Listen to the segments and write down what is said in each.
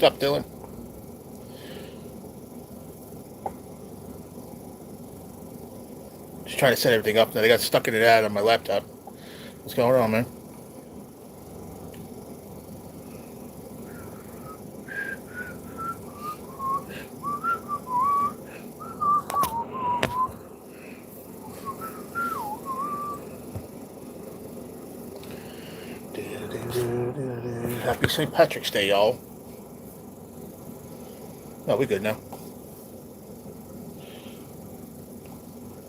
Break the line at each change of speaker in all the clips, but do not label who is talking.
up, Dylan? Just trying to set everything up. Now they got stuck in an ad on my laptop. What's going on, man? Happy St. Patrick's Day, y'all. No, we good now.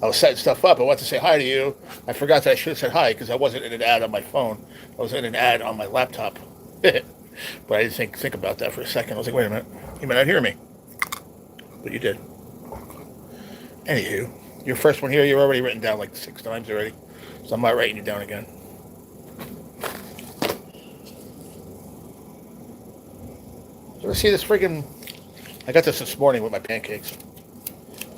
I was setting stuff up. I wanted to say hi to you. I forgot that I should have said hi because I wasn't in an ad on my phone. I was in an ad on my laptop. But I didn't think about that for a second. I was like, wait a minute. You might not hear me. But you did. Anywho, your first one here, you're already written down like 6 times already. So I'm not writing you down again. You ever see this freaking... I got this morning with my pancakes.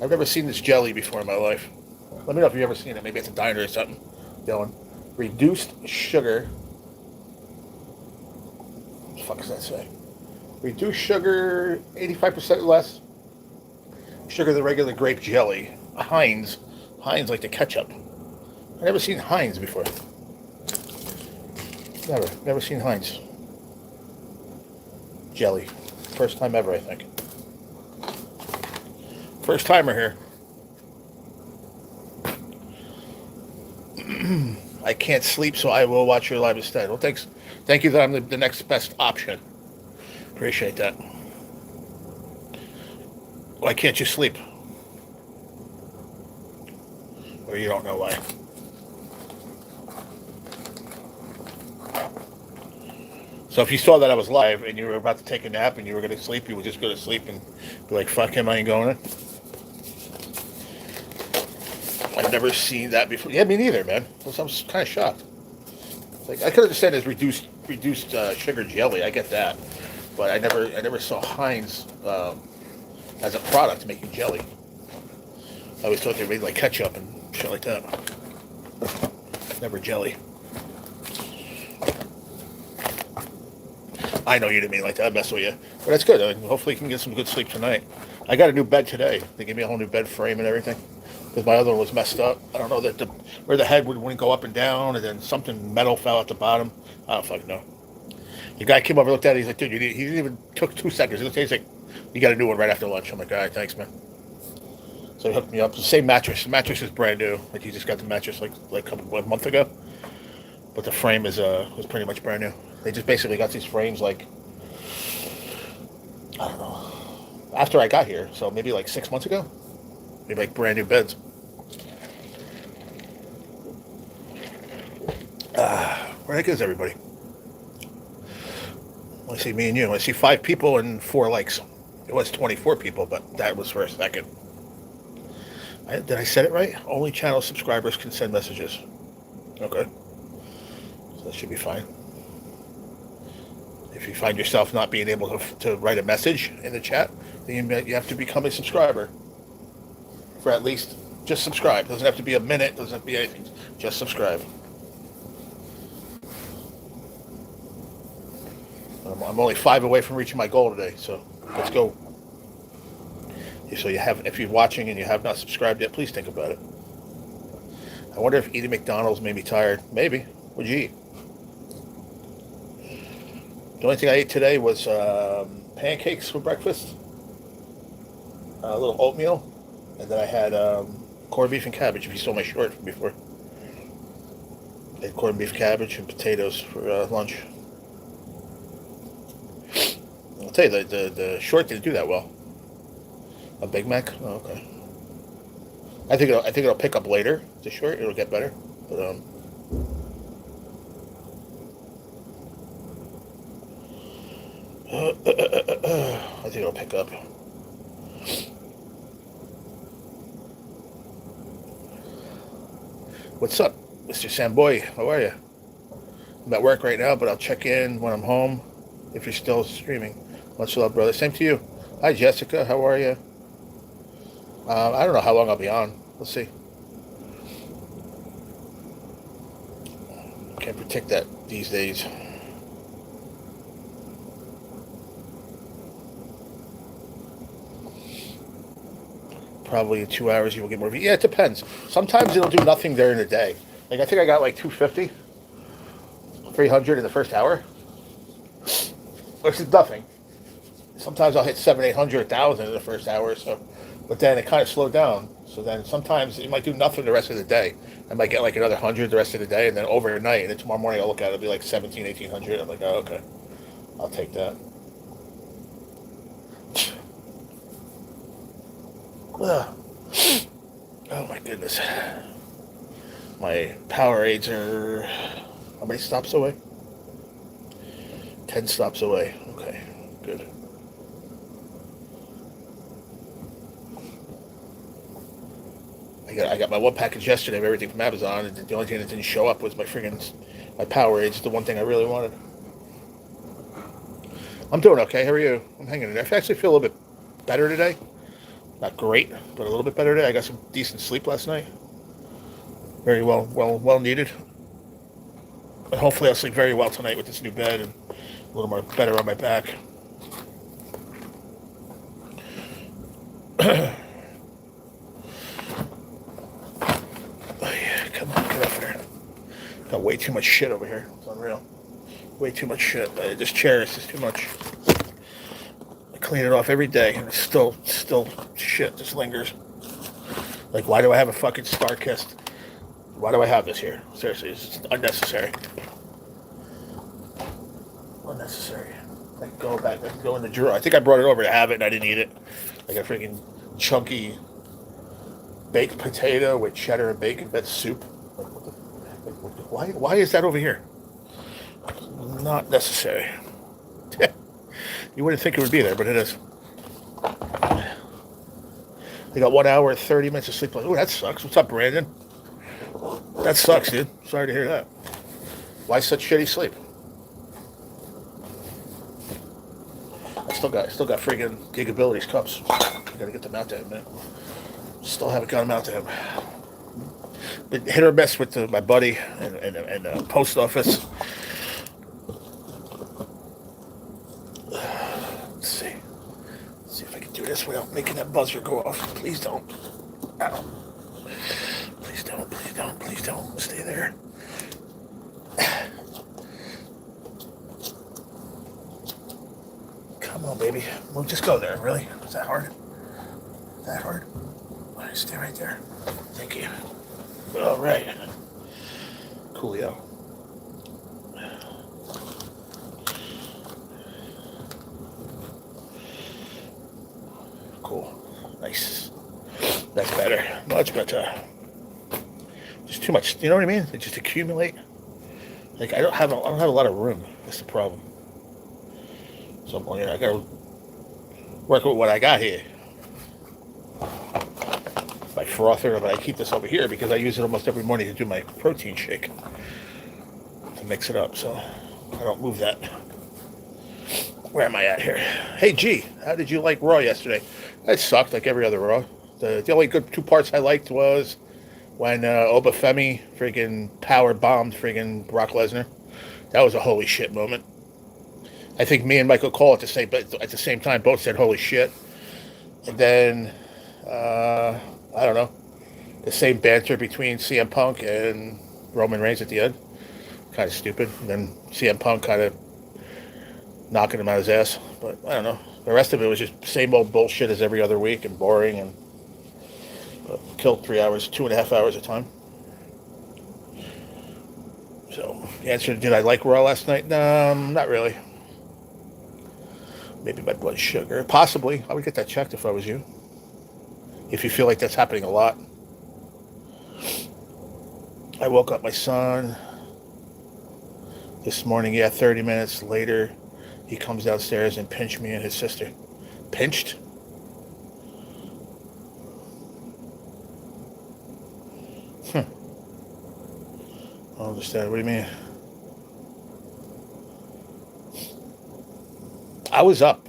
I've never seen this jelly before in my life. Let me know if you've ever seen it. Maybe it's a diner or something. Going. Reduced sugar. What the fuck does that say? Reduced sugar, 85% less sugar than regular grape jelly. Heinz like the ketchup. I've never seen Heinz before. Never seen Heinz. Jelly. First time ever, I think. First timer here. I can't sleep, so I will watch your live instead. Well, thanks. Thank you that I'm the next best option. Appreciate that. Why can't you sleep? Or you don't know why. So if you saw that I was live and you were about to take a nap and you were going to sleep, you would just go to sleep and be like, fuck him, I ain't going in. I've never seen that before. Yeah, me neither, man. I was kind of shocked. Like I could understand as reduced sugar jelly. I get that, but I never saw Heinz as a product making jelly. I always thought they made like ketchup and shit like that. Never jelly. I know you didn't mean like that. I messed with you, but that's good. I mean, hopefully you can get some good sleep tonight. I got a new bed today. They gave me a whole new bed frame and everything. Because my other one was messed up. I don't know that where the head wouldn't go up and down, and then something metal fell at the bottom. I don't fucking know. The guy came over, looked at it. He's like, dude, he didn't even took 2 seconds. He's like, you got a new one right after lunch. I'm like, all right, thanks, man. So he hooked me up. The same mattress. The mattress is brand new. Like he just got the mattress like a month ago. But the frame was pretty much brand new. They just basically got these frames like I don't know after I got here. So maybe like 6 months ago. They make brand new beds. Where the heck is everybody? I see me and you. I see 5 people and 4 likes. It was 24 people, but that was for a second. Did I set it right? Only channel subscribers can send messages. Okay. So that should be fine. If you find yourself not being able to write a message in the chat, then you have to become a subscriber. For at least, just subscribe. Doesn't have to be a minute, doesn't have to be anything. Just subscribe. I'm only 5 away from reaching my goal today, so let's go. So if you're watching and you have not subscribed yet, please think about it. I wonder if eating McDonald's made me tired. Maybe. What'd you eat? The only thing I ate today was pancakes for breakfast, a little oatmeal, and then I had corned beef and cabbage, if you saw my short from before. I had corned beef, cabbage, and potatoes for lunch. I'll tell you, the short didn't do that well. A Big Mac? Oh, okay. I think it'll pick up later. The short, it'll get better. But I think it'll pick up. What's up, Mr. Samboy? How are you? I'm at work right now, but I'll check in when I'm home if you're still streaming. Much love, brother. Same to you. Hi, Jessica. How are you? I don't know how long I'll be on. We'll see. Can't predict that these days. Probably in 2 hours you will get more. Yeah, it depends. Sometimes it'll do nothing during the day. Like I think I got like 250, 300 in the first hour, which is nothing. Sometimes I'll hit 700, 800, 1,000 in the first hour or so, but then it kind of slowed down. So then sometimes it might do nothing the rest of the day. I might get like another 100 the rest of the day, and then overnight, and then tomorrow morning I'll look at it, it'll be like 17, 1,800. I'm like, oh, okay, I'll take that. Ugh. Oh my goodness. My Powerades are how many stops away? 10 stops away. Okay, good. I got my one package yesterday of everything from Amazon, and the only thing that didn't show up was my Powerades, the one thing I really wanted. I'm doing okay. How are you? I'm hanging in there. I actually feel a little bit better today. Not great, but a little bit better today. I got some decent sleep last night. Very well needed. And hopefully I'll sleep very well tonight with this new bed and a little more better on my back. Oh yeah, come on, get up here. Got way too much shit over here. It's unreal. Way too much shit. This chair is just too much. I clean it off every day, and it's still shit just lingers. Like, why do I have a fucking StarKist? Why do I have this here? Seriously, it's unnecessary. Unnecessary. I can go back. I can go in the drawer. I think I brought it over to have it, and I didn't eat it. Like a freaking chunky baked potato with cheddar and bacon. That's soup. Why is that over here? Not necessary. You wouldn't think it would be there, but it is. They got 1 hour and 30 minutes of sleep. Oh, that sucks. What's up, Brandon? That sucks, dude. Sorry to hear that. Why such shitty sleep? I still got freaking Gigabilities cups. I gotta get them out to him, man. Still haven't got them out to him. Been hit or miss with my buddy and the post office. Let's see if I can do this without making that buzzer go off. Please don't. Ow. Please don't. Stay there. Come on, baby. We'll just go there. Really? Is that hard? That hard? All right, stay right there. Thank you. All right. Coolio. Cool. Nice. That's better. Much better. Just too much. You know what I mean? They just accumulate. Like I don't have a lot of room. That's the problem. So I gotta work with what I got here. My frother, but I keep this over here because I use it almost every morning to do my protein shake to mix it up. So I don't move that. Where am I at here? Hey G, how did you like Raw yesterday? It sucked like every other Raw. The only good two parts I liked was when Obafemi freaking power bombed freaking Brock Lesnar. That was a holy shit moment. I think me and Michael Cole at the same time both said holy shit. And then I don't know, the same banter between CM Punk and Roman Reigns at the end. Kind of stupid. And then CM Punk kind of knocking him out his ass. But I don't know. The rest of it was just same old bullshit as every other week and boring and killed 3 hours, 2.5 hours of time. So the answer, did I like Raw last night? No, not really. Maybe my blood sugar. Possibly. I would get that checked if I was you. If you feel like that's happening a lot. I woke up my son this morning. Yeah, 30 minutes later, he comes downstairs and pinched me and his sister. Pinched? I don't understand. What do you mean? I was up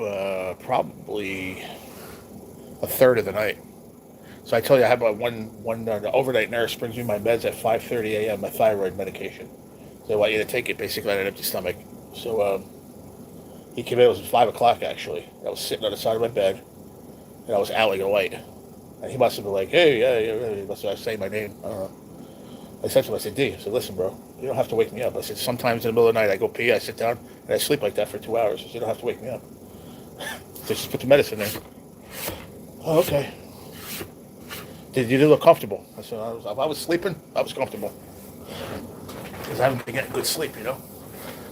probably a third of the night. So I tell you, I had the overnight nurse brings me my meds at 5:30 a.m., my thyroid medication. So they want you to take it basically on an empty stomach. So he came in, it was 5 o'clock actually. I was sitting on the side of my bed, and I was out like a light. And he must have been like, hey, yeah, yeah, he must have saying my name. I don't know. I said to him, I said, D, I said, listen, bro, you don't have to wake me up. I said, sometimes in the middle of the night I go pee, I sit down, and I sleep like that for 2 hours. I said, you don't have to wake me up. So just put the medicine there. Oh, okay. You didn't look comfortable. I said, if I was sleeping, I was comfortable. Because I haven't been getting good sleep, you know?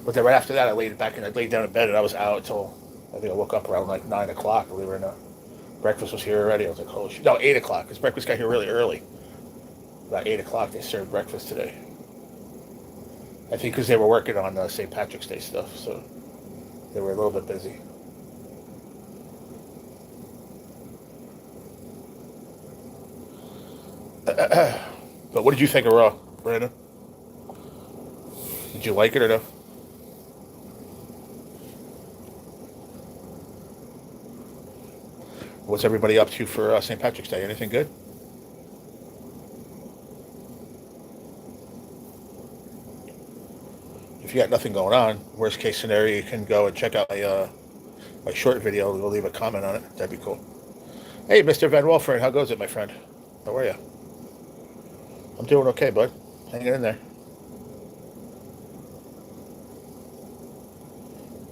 But then right after that, I laid down in bed, and I was out until, I think I woke up around like 9 o'clock, believe it or not. Breakfast was here already. I was like, holy shit. No, 8 o'clock, because breakfast got here really early. About 8 o'clock, they served breakfast today. I think because they were working on St. Patrick's Day stuff, so they were a little bit busy. But what did you think of Raw, Brandon? Did you like it or no? What's everybody up to for St. Patrick's Day? Anything good? If you got nothing going on, worst case scenario, you can go and check out my short video. We'll leave a comment on it. That'd be cool. Hey, Mr. Van Wolford, how goes it, my friend? How are you? I'm doing okay, bud. Hanging in there.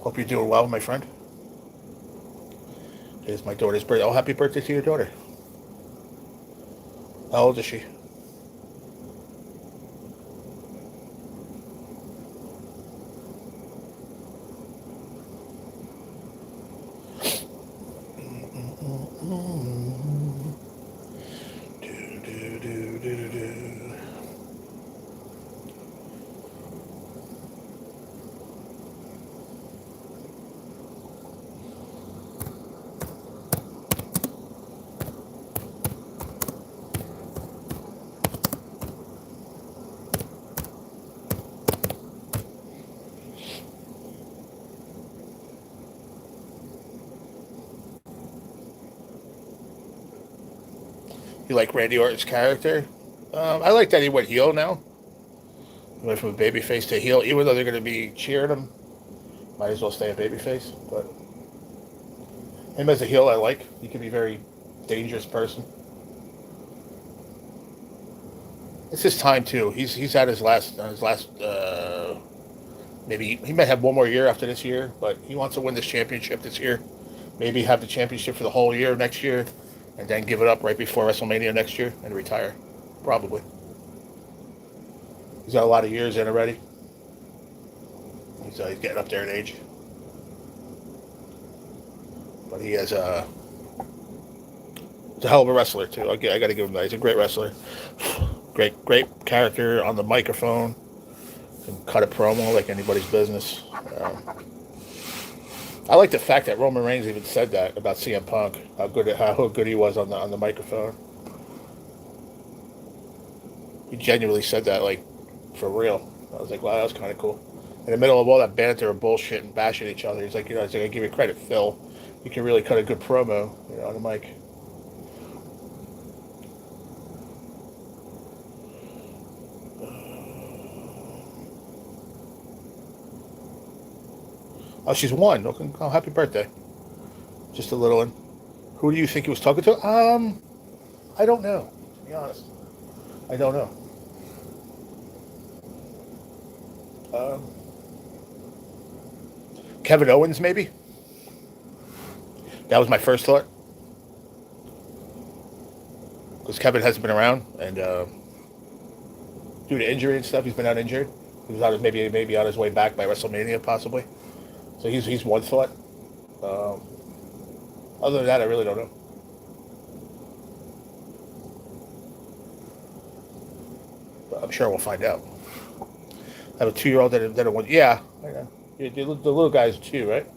Hope you're doing well, my friend. It's my daughter's birthday. Oh, happy birthday to your daughter. How old is she? You like Randy Orton's character? I like that he went heel now. He went from a babyface to heel, even though they're going to be cheering him. Might as well stay a babyface. But him as a heel, I like. He can be a very dangerous person. It's his time too. He's at his last maybe he might have one more year after this year, but he wants to win this championship this year. Maybe have the championship for the whole year next year, and then give it up right before WrestleMania next year and retire. Probably. He's got a lot of years in already. He's getting up there in age, but he has he's a hell of a wrestler too. I got to give him that. He's a great wrestler. Great character on the microphone. Can cut a promo like anybody's business. I like the fact that Roman Reigns even said that about CM Punk, how good he was on the microphone. He genuinely said that, like, for real. I was like, wow, that was kind of cool. In the middle of all that banter and bullshit and bashing each other, he's like, I give you credit, Phil. You can really cut a good promo, on the mic. Oh, she's one. Oh, happy birthday. Just a little one. Who do you think he was talking to? I don't know, to be honest. I don't know. Kevin Owens, maybe? That was my first thought. Because Kevin hasn't been around, and due to injury and stuff, he's been out injured. He was out maybe on his way back by WrestleMania, possibly. So he's one thought. Other than that, I really don't know. But I'm sure we'll find out. I have a 2-year-old that went. Yeah, I know. The little guy's 2, right?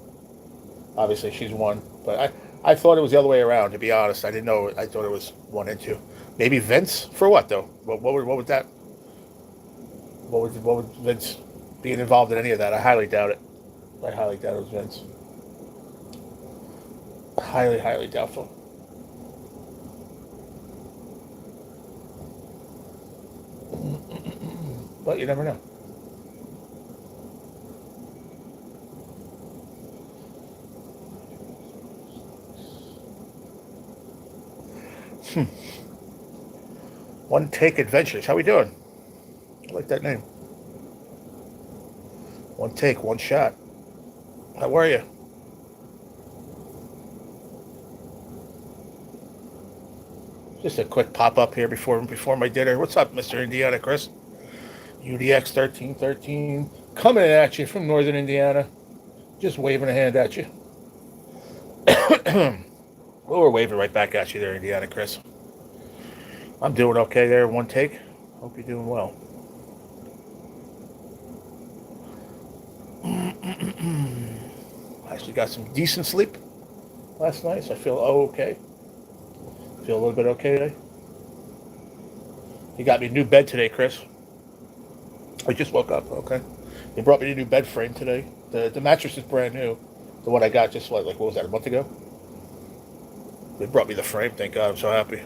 Obviously, she's 1. But I thought it was the other way around. To be honest, I didn't know. I thought it was 1 and 2. Maybe Vince for what though? What would that? What would Vince being involved in any of that? I highly doubt it. I highly doubt it was Vince. Highly doubtful. But you never know. One Take Adventures. How we doing? I like that name. One take, one shot. How are you? Just a quick pop up here before my dinner. What's up, Mr. Indiana, Chris? UDX 1313 coming at you from Northern Indiana. Just waving a hand at you. Well, we're waving right back at you there, Indiana, Chris. I'm doing okay there. One take. Hope you're doing well. I actually got some decent sleep last night, so I feel okay. Feel a little bit okay today. You got me a new bed today, Chris. I just woke up. Okay. They brought me a new bed frame today. The mattress is brand new. The one I got just what was that, a month ago? They brought me the frame. Thank God. I'm so happy.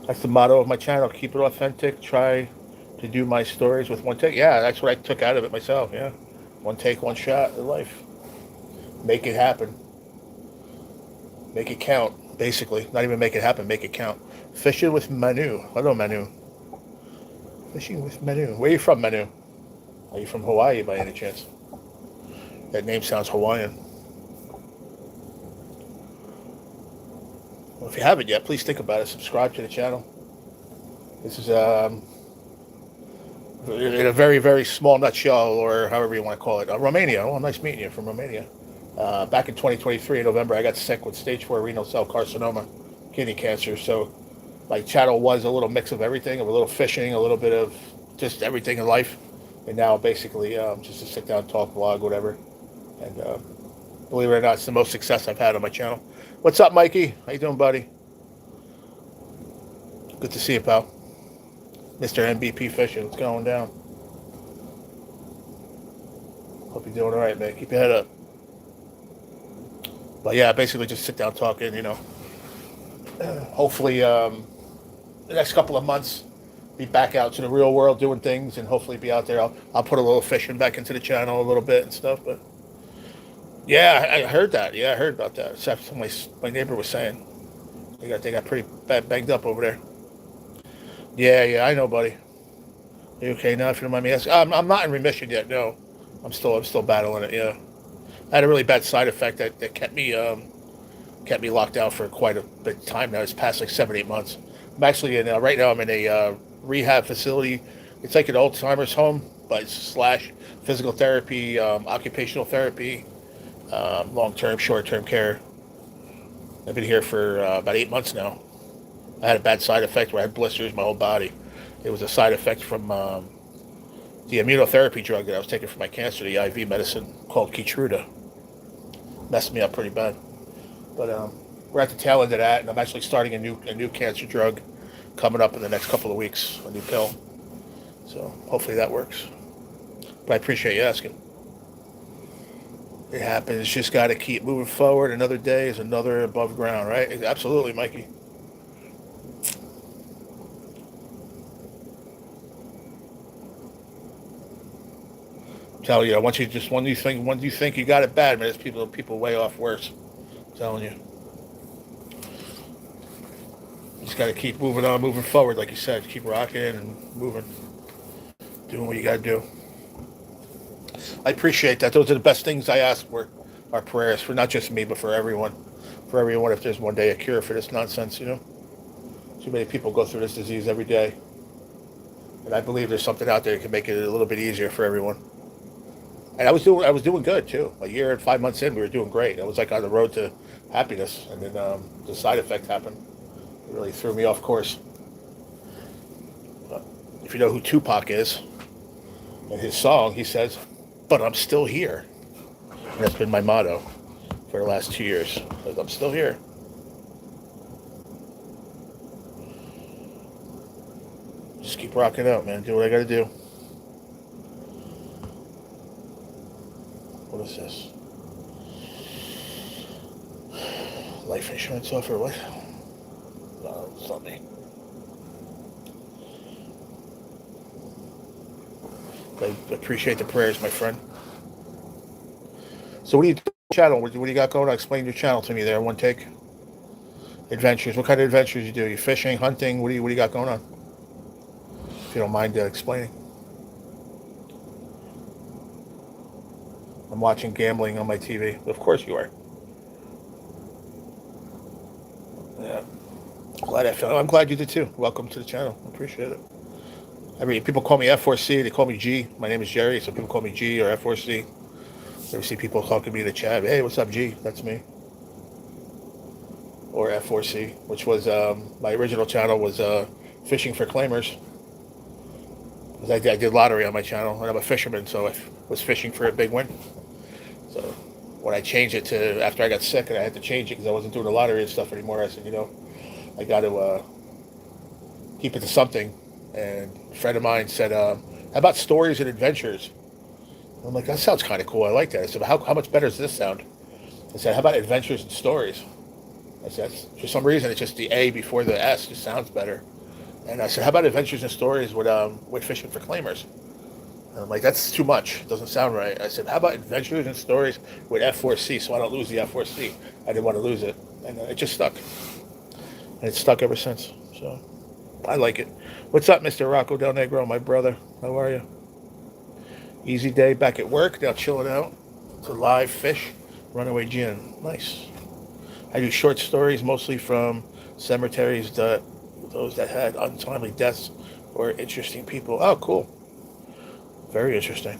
That's the motto of my channel. Keep it authentic. Try to do my stories with one take. Yeah, that's what I took out of it myself. Yeah. One take, one shot in life. Make it happen. Make it count, basically. Not even make it happen, make it count. Fishing with Manu. Hello, Manu. Fishing with Manu. Where are you from, Manu? Are you from Hawaii by any chance? That name sounds Hawaiian. Well, if you haven't yet, please think about it. Subscribe to the channel. This is in a very, very small nutshell, or however you want to call it. Romania. Oh, nice meeting you from Romania. Back in 2023, in November, I got sick with stage 4 renal cell carcinoma, kidney cancer. So my channel was a little mix of everything, of a little fishing, a little bit of just everything in life. And now basically just a sit down, talk, vlog, whatever. And believe it or not, it's the most success I've had on my channel. What's up, Mikey? How you doing, buddy? Good to see you, pal. Mr. MVP Fishing, what's going down? Hope you're doing all right, man. Keep your head up. But yeah, basically just sit down talking, Hopefully the next couple of months, be back out to the real world doing things, and hopefully be out there. I'll put a little fishing back into the channel a little bit and stuff. But yeah, I heard that. Yeah, I heard about that. Except my neighbor was saying they got pretty banged up over there. Yeah, I know, buddy. Are you okay now? If you don't mind me asking, I'm not in remission yet. No, I'm still battling it. Yeah, I had a really bad side effect that kept me locked out for quite a bit of time now. It's past like 7-8 months. I'm actually in right now. I'm in a rehab facility. It's like an Alzheimer's home, but it's / physical therapy, occupational therapy, long-term, short-term care. I've been here for about 8 months now. I had a bad side effect where I had blisters in my whole body. It was a side effect from the immunotherapy drug that I was taking for my cancer, the IV medicine called Keytruda. Messed me up pretty bad. But we're at the tail end of that, and I'm actually starting a new cancer drug coming up in the next couple of weeks, a new pill. So hopefully that works. But I appreciate you asking. It happens. Just got to keep moving forward. Another day is another above ground, right? Absolutely, Mikey. Tell you, when you think you got it bad, man, there's people way off worse. I'm telling you. You just got to keep moving on, moving forward, like you said. Keep rocking and moving, doing what you got to do. I appreciate that. Those are the best things I ask for, are prayers for not just me, but for everyone. For everyone, if there's one day a cure for this nonsense, Too many people go through this disease every day, and I believe there's something out there that can make it a little bit easier for everyone. And I was doing good too. A year and 5 months in, we were doing great. I was like on the road to happiness, and then the side effect happened. It really threw me off course. But if you know who Tupac is, in his song, he says, "But I'm still here." And that's been my motto for the last 2 years. I'm still here. Just keep rocking out, man. Do what I got to do. What is this? Life insurance offer? What? No, it's not me. I appreciate the prayers, my friend. So what do you do? Channel? What do you got going on? Explain your channel to me there. One take. Adventures. What kind of adventures you do? You fishing, hunting? What do you got going on? If you don't mind explaining. I'm watching gambling on my TV. Of course you are. Yeah. I'm glad you did too. Welcome to the channel. I appreciate it. I mean, people call me F4C. They call me G. My name is Jerry, so people call me G or F4C. You ever see people talking to me in the chat? Hey, what's up, G? That's me. Or F4C, which was my original channel was Fishing for Claimers. I did lottery on my channel, and I'm a fisherman, so I was fishing for a big win. So when I changed it to after I got sick and I had to change it because I wasn't doing the lottery and stuff anymore, I said, I got to keep it to something. And a friend of mine said, how about stories and adventures? And I'm like, that sounds kind of cool. I like that. I said, how much better does this sound? I said, how about adventures and stories? I said, for some reason, it's just the A before the S just sounds better. And I said, how about adventures and stories with fishing for claimers? And I'm like, that's too much. It doesn't sound right. I said, how about adventures and stories with F4C so I don't lose the F4C? I didn't want to lose it. And it just stuck. And it's stuck ever since. So I like it. What's up, Mr. Rocco Del Negro, my brother? How are you? Easy day back at work. Now chilling out. To live fish. Runaway gin. Nice. I do short stories mostly from cemeteries, those that had untimely deaths or interesting people. Oh, cool. Very interesting.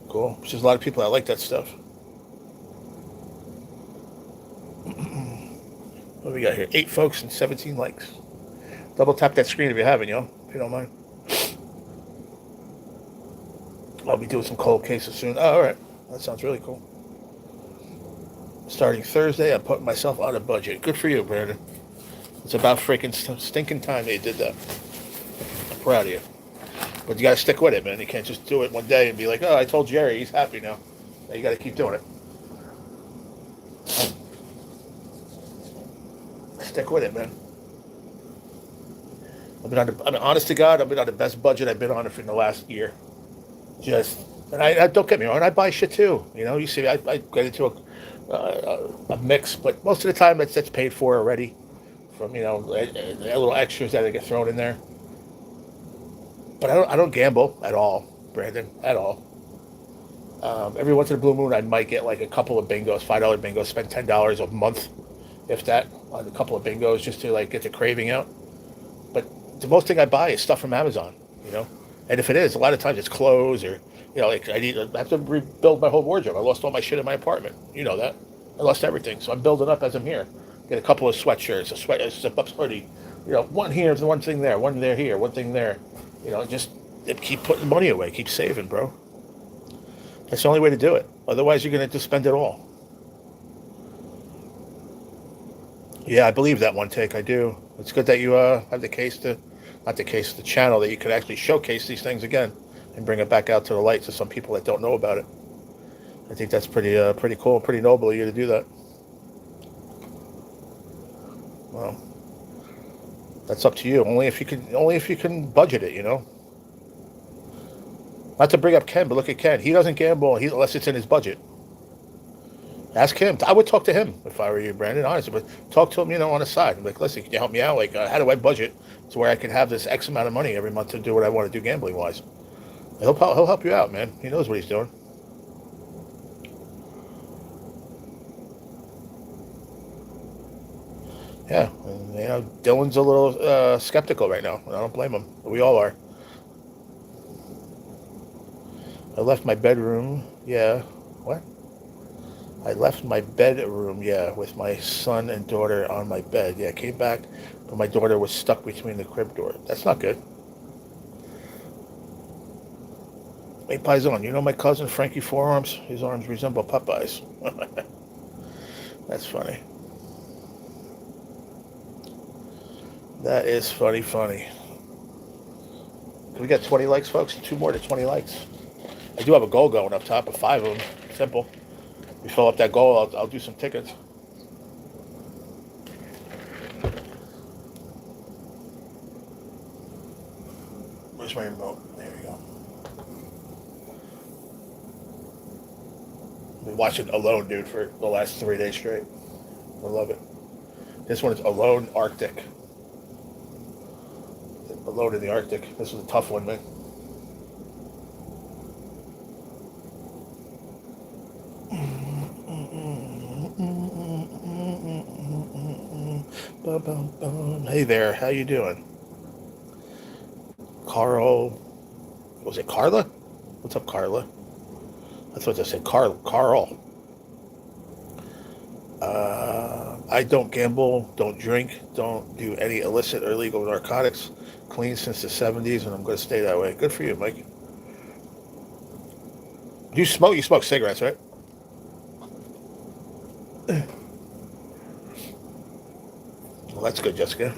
Cool. There's a lot of people that like that stuff. What do we got here? 8 folks and 17 likes. Double tap that screen if you haven't, if you don't mind. I'll be doing some cold cases soon. Oh, all right. That sounds really cool. Starting Thursday, I'm putting myself on a budget. Good for you, Brandon. It's about freaking stinking time that you did that. I'm proud of you. But you got to stick with it, man. You can't just do it one day and be like, oh, I told Jerry, he's happy now. You got to keep doing it. Stick with it, man. I mean, honest to God, I've been on the best budget I've been on it for the last year. And I don't get me wrong, I buy shit too. You see, I get into a mix, but most of the time that's paid for already from, little extras that get thrown in there. But I don't gamble at all, Brandon, at all. Every once in a blue moon, I might get like a couple of bingos, $5 bingos, spend $10 a month, if that, on a couple of bingos just to like get the craving out. But the most thing I buy is stuff from Amazon, And if it is, a lot of times it's clothes or, like I have to rebuild my whole wardrobe. I lost all my shit in my apartment. You know that. I lost everything. So I'm building up as I'm here. Get a couple of sweatshirts, a zip-up hoodie. One here, one thing there, one there here, one thing there. Just keep putting money away. Keep saving, bro. That's the only way to do it. Otherwise, you're going to just spend it all. Yeah, I believe that one take. I do. It's good that you have the channel that you could actually showcase these things again and bring it back out to the light to some people that don't know about it. I think that's pretty cool, pretty noble of you to do that. Well, that's up to you. Only if you can budget it, Not to bring up Ken, but look at Ken. He doesn't gamble unless it's in his budget. Ask him. I would talk to him if I were you, Brandon, honestly. But talk to him, on the side. I'm like, listen, can you help me out? Like, how do I budget to where I can have this X amount of money every month to do what I want to do gambling-wise? He'll help you out, man. He knows what he's doing. Yeah, and, Dylan's a little skeptical right now. I don't blame him. We all are. I left my bedroom. Yeah. What? I left my bedroom, with my son and daughter on my bed. Yeah, came back, but my daughter was stuck between the crib door. That's not good. Hey, Paisan, my cousin Frankie Forearms? His arms resemble Popeye's. That's funny. That is funny. We got 20 likes, folks. 2 more to 20 likes. I do have a goal going up top of 5 of them. Simple. We fill up that goal, I'll do some tickets. Where's my remote? There we go. I've been watching Alone, dude, for the last 3 days straight. I love it. This one is Alone Arctic. Alone in the Arctic. This was a tough one, man. Hey there, how you doing? Carl, was it Carla? What's up, Carla? That's what I said, Carl. I don't gamble, don't drink, don't do any illicit or illegal narcotics. Clean since the 70s, and I'm going to stay that way. Good for you, Mike. You smoke? You smoke cigarettes, right? Well, that's good, Jessica.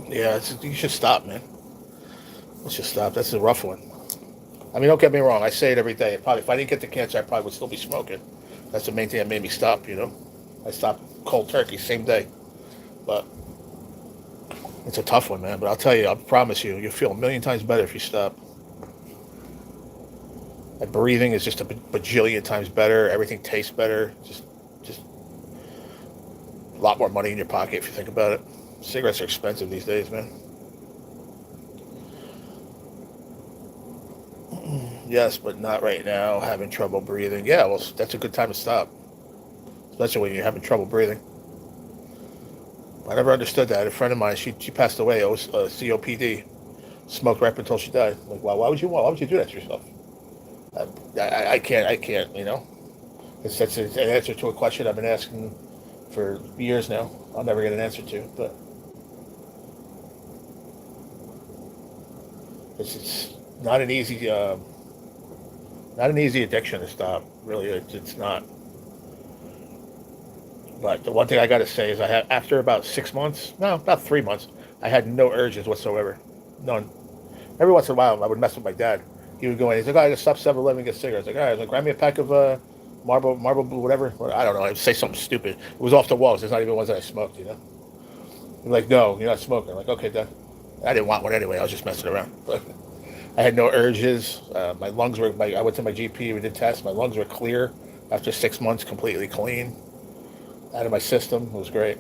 Yeah, you should stop, man. Let's just stop. That's a rough one. I mean, don't get me wrong. I say it every day. Probably, if I didn't get the cancer, I probably would still be smoking. That's the main thing that made me stop. I stopped cold turkey same day. But it's a tough one, man. But I'll tell you, I promise you, you'll feel a million times better if you stop. Like breathing is just a bajillion times better. Everything tastes better. Just a lot more money in your pocket if you think about it. Cigarettes are expensive these days, man. Yes, but not right now. Having trouble breathing. Yeah, well, that's a good time to stop, especially when you're having trouble breathing. I never understood that. A friend of mine, she passed away. It was COPD. Smoked right up until she died. Like, wow, why would you do that to yourself? I can't. That's an answer to a question I've been asking for years now. I'll never get an answer to, but it's not an easy addiction to stop. Really, it's not. But the one thing I got to say is I had after about 6 months, no, about 3 months, I had no urges whatsoever, none. Every once in a while, I would mess with my dad. He would go in. He's like, "Oh, I just stopped 7-Eleven and get cigarettes." Like, all right, like, grab me a pack of Marble, whatever. I don't know. I'd say something stupid. It was off the walls. It's not even ones that I smoked. He's like, "No, you're not smoking." I'm like, okay, Dad. I didn't want one anyway. I was just messing around. But I had no urges. My lungs were. I went to my GP. We did tests. My lungs were clear after 6 months, completely clean, out of my system. It was great.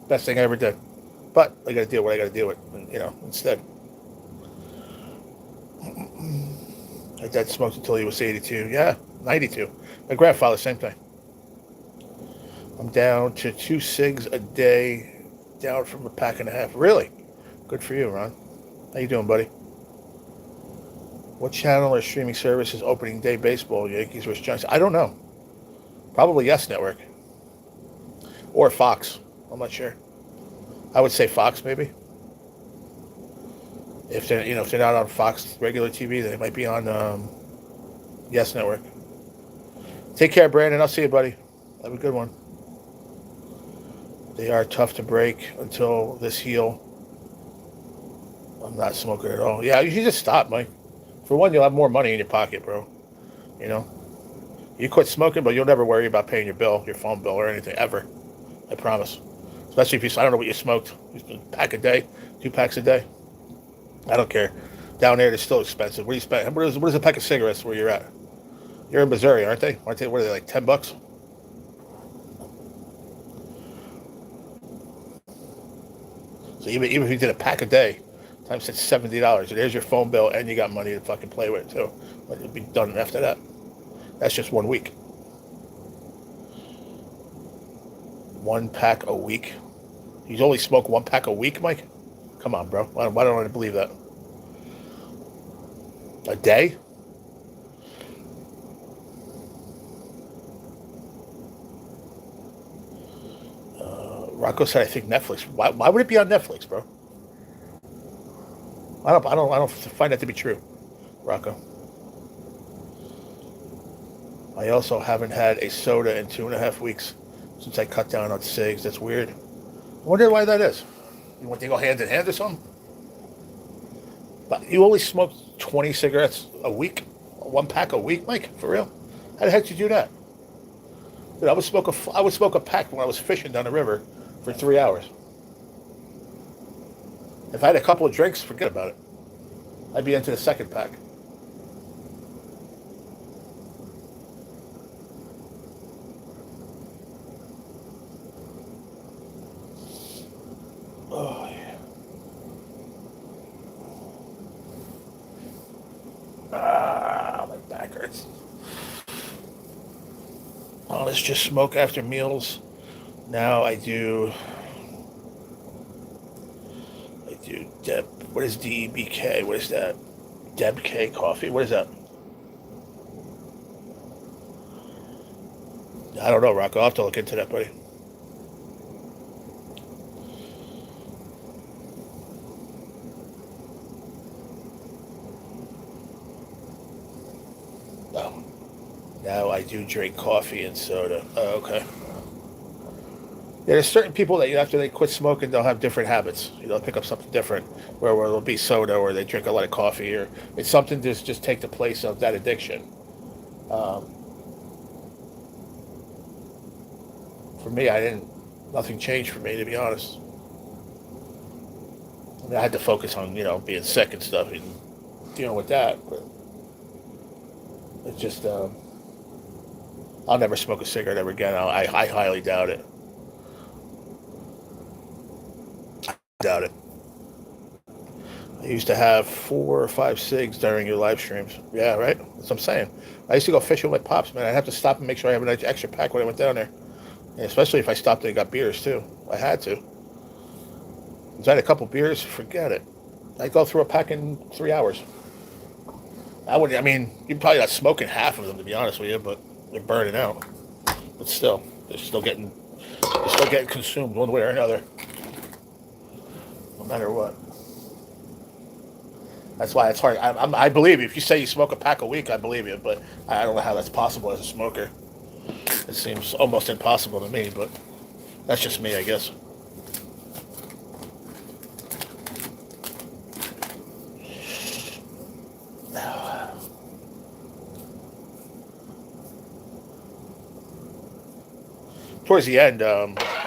Best thing I ever did. But I got to deal with what I got to deal with. Instead. My dad smoked until he was 82. Yeah, 92. My grandfather, same thing. I'm down to 2 cigs a day, down from a pack and a half. Really? Good for you, Ron. How you doing, buddy? What channel or streaming service is opening day baseball, Yankees versus Giants? I don't know. Probably Yes Network. Or Fox. I'm not sure. I would say Fox, maybe. If they're not on Fox regular TV, then they might be on Yes Network. Take care, Brandon. I'll see you, buddy. Have a good one. They are tough to break until this heal. I'm not smoking at all. Yeah, you should just stop, Mike. For one, you'll have more money in your pocket, bro. You know, you quit smoking, but you'll never worry about paying your bill, your phone bill, or anything ever. I promise. Especially if I don't know what you smoked. A pack a day, 2 packs a day. I don't care. Down there, they're still expensive. What do you spend? What is a pack of cigarettes where you're at? You're in Missouri, aren't they? What are they, like $10? So even if you did a pack a day, times it's $70. There's your phone bill, and you got money to fucking play with too. But it'll be done after that. That's just 1 week. 1 pack a week. You only smoke 1 pack a week, Mike? Come on, bro. Why don't I believe that? A day? Rocco said, "I think Netflix." Why would it be on Netflix, bro? I don't find that to be true, Rocco. I also haven't had a soda in 2.5 weeks since I cut down on cigs. That's weird. I wonder why that is. You want to go hand in hand or something? But you only smoke 20 cigarettes a week? 1 pack a week, Mike? For real? How the heck did you do that? Dude, I would smoke a pack when I was fishing down the river for 3 hours. If I had a couple of drinks, forget about it. I'd be into the second pack. Oh, yeah. My back hurts. Oh, let's just smoke after meals. Now I do Deb. What is DEBK? What is that? Deb K coffee? What is that? I don't know, Rocco. I'll have to look into that, buddy. Oh, now I do drink coffee and soda. Oh, okay. Yeah, there's certain people that after they quit smoking, they'll have different habits. They'll pick up something different, where it'll be soda, or they drink a lot of coffee, or it's something to just take the place of that addiction. Um, for me, I didn't. Nothing changed for me, to be honest. I mean, I had to focus on being sick and stuff and dealing with that. But it's just I'll never smoke a cigarette ever again. I highly doubt it. Doubt it. I used to have 4 or 5 cigs during your live streams. Yeah, right. That's what I'm saying. I used to go fishing with my pops, man. I'd have to stop and make sure I have an extra pack when I went down there. And especially if I stopped and got beers too. I had to. If I had a couple beers, forget it. I'd go through a pack in 3 hours. I would. I mean, you're probably not smoking half of them, to be honest with you, but they're burning out. But still, they're still getting consumed one way or another, no matter what. That's why it's hard. I believe you. If you say you smoke a pack a week, I believe you. But I don't know how that's possible as a smoker. It seems almost impossible to me, but that's just me, I guess. Towards the end,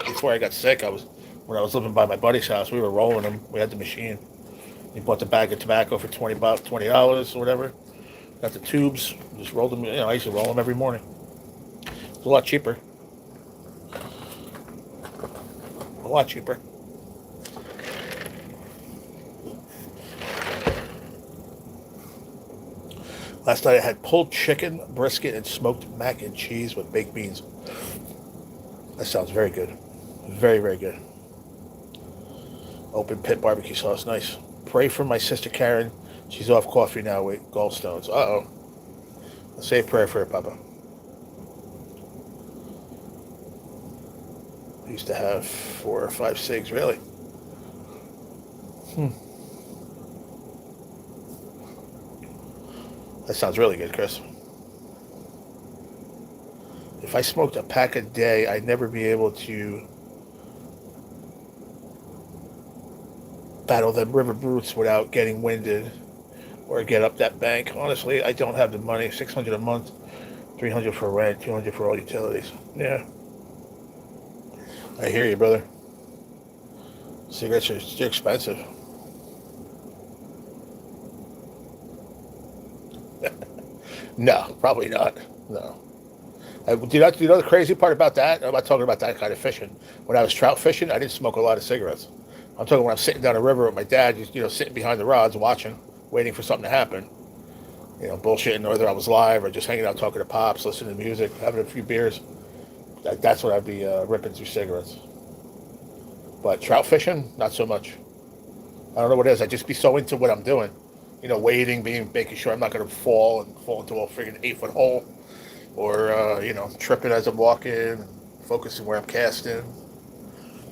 before I got sick, when I was living by my buddy's house. We were rolling them. We had the machine. He bought the bag of tobacco for $20 or whatever. Got the tubes. Just rolled them. I used to roll them every morning. It's a lot cheaper. A lot cheaper. Last night I had pulled chicken, brisket, and smoked mac and cheese with baked beans. That sounds very good. Very, very good. Open pit barbecue sauce. Nice. Pray for my sister Karen. She's off coffee now with gallstones. Uh-oh. I'll say a prayer for her, Papa. I used to have 4 or 5 cigs, really. That sounds really good, Chris. If I smoked a pack a day, I'd never be able to battle the river brutes without getting winded or get up that bank. Honestly, I don't have the money. $600 a month, $300 for rent, $200 for all utilities. Yeah, I hear you, brother. Cigarettes are still expensive. No, probably not. No. Do you know the crazy part about that? I'm not talking about that kind of fishing. When I was trout fishing, I didn't smoke a lot of cigarettes. I'm talking when I'm sitting down the river with my dad, just sitting behind the rods, watching, waiting for something to happen. Bullshitting, whether I was live or just hanging out talking to pops, listening to music, having a few beers. That's what I'd be ripping through cigarettes. But trout fishing, not so much. I don't know what it is. I'd just be so into what I'm doing. Waiting, making sure I'm not going to fall into a freaking 8-foot hole, or tripping as I'm walking, focusing where I'm casting,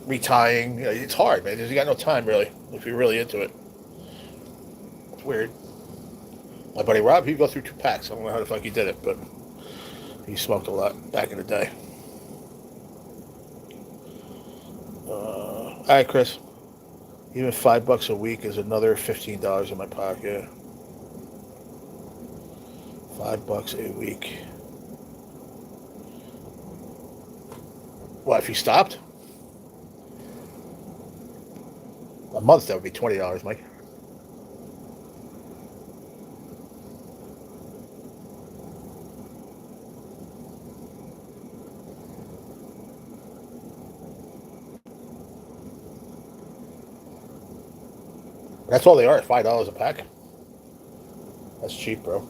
retying. It's hard, man. You got no time really if you're really into it. It's weird. My buddy Rob, he'd go through 2 packs. I don't know how the fuck he did it, but he smoked a lot back in the day. All right, Chris. Even $5 a week is another $15 in my pocket. $5 a week. What if you stopped? A month, that would be $20, Mike. That's all they are, $5 a pack. That's cheap, bro.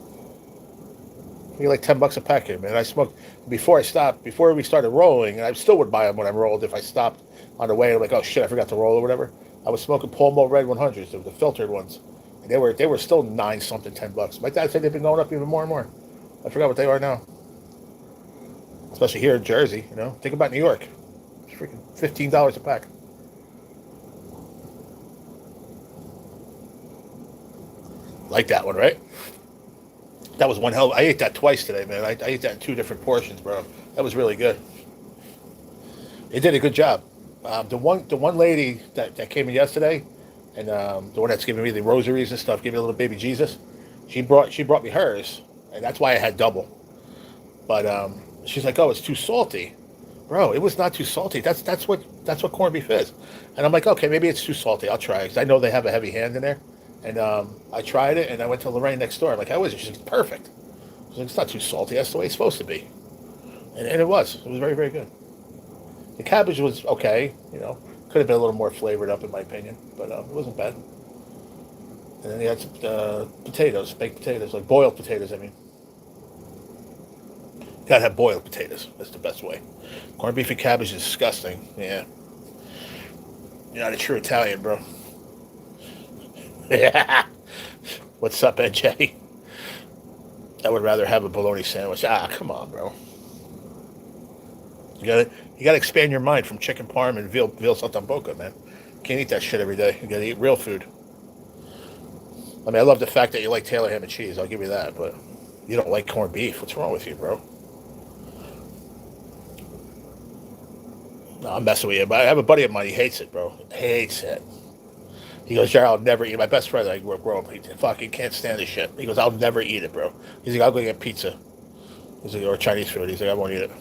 You get like $10 a pack here, man. I smoked before I stopped, before we started rolling, and I still would buy them when I rolled. If I stopped on the way, I'm like, oh shit, I forgot to roll or whatever. I was smoking Pall Mall Red 100s, the filtered ones, and they were still nine something, $10. My dad said they've been going up even more and more. I forgot what they are now, especially here in Jersey. You know, think about New York. It's freaking $15 a pack. Like that one, right? That was one hell. I ate that twice today, man. I ate that in two different portions, bro. That was really good. It did a good job. The one lady that came in yesterday, and the one that's giving me the rosaries and stuff, giving me a little baby Jesus. She brought me hers, and that's why I had double. But she's like, oh, it's too salty, bro. It was not too salty. That's what corned beef is. And I'm like, okay, maybe it's too salty. I'll try it because I know they have a heavy hand in there. And I tried it, and I went to Lorraine next door. I'm like, how is it? She's like, perfect. She's like, it's not too salty. That's the way it's supposed to be. And it was. It was very, very good. The cabbage was okay. You know, could have been a little more flavored up, in my opinion, but it wasn't bad. And then they had some potatoes, baked potatoes, like boiled potatoes, I mean. Gotta have boiled potatoes. That's the best way. Corned beef and cabbage is disgusting. Yeah. You're not a true Italian, bro. Yeah. What's up, NJ? I would rather have a bologna sandwich. Ah, come on, bro. You gotta expand your mind from chicken parm and veal saltimbocca, man. Can't eat that shit every day. You gotta eat real food. I mean, I love the fact that you like Taylor ham and cheese. I'll give you that, but you don't like corned beef. What's wrong with you, bro? No, I'm messing with you. But I have a buddy of mine. He hates it, bro. Hates it. He goes, Jared, I'll never eat it. My best friend that I grew up, he fucking can't stand this shit. He goes, I'll never eat it, bro. He's like, I'll go get pizza. He's like, or Chinese food. He's like, I won't eat it.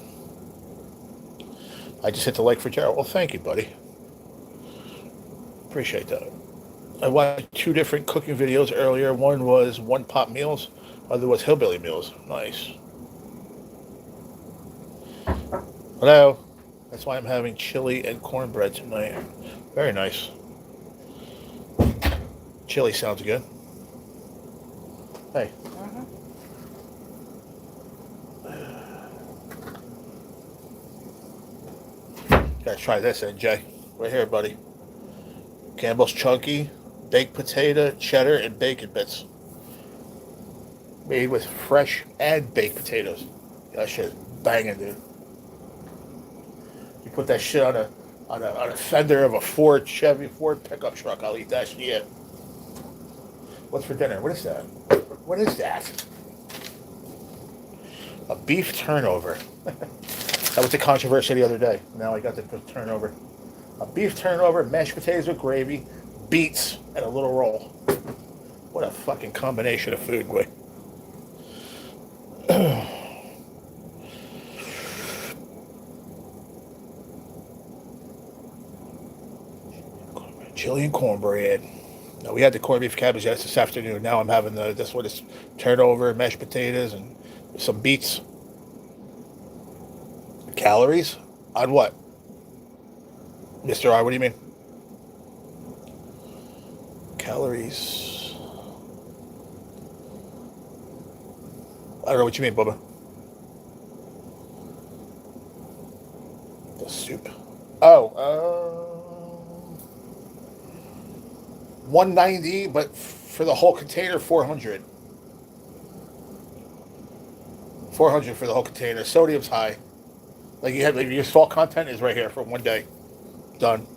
I just hit the like for Gerald. Well, thank you, buddy. Appreciate that. I watched two different cooking videos earlier. One was one pot meals. Other was hillbilly meals. Nice. Hello. That's why I'm having chili and cornbread tonight. Very nice. Chili sounds good. Hey. Gotta try this, NJ. Right here, buddy. Campbell's Chunky, baked potato, cheddar, and bacon bits. Made with fresh and baked potatoes. That shit banging, dude. You put that shit on a fender of a Ford pickup truck. I'll eat that shit. What's for dinner? What is that? What is that? A beef turnover. That was the controversy the other day. Now I got the turnover. A beef turnover, mashed potatoes with gravy, beets, and a little roll. What a fucking combination of food, boy. Chili and cornbread. Now, we had the corned beef cabbage this afternoon. Now I'm having this one is turnover, mashed potatoes, and some beets. Calories? On what? Mr. R, what do you mean? Calories. I don't know what you mean, Bubba. The soup. Oh, 190, but for the whole container, 400. 400 for the whole container. Sodium's high. Like your salt content is right here for one day. Done.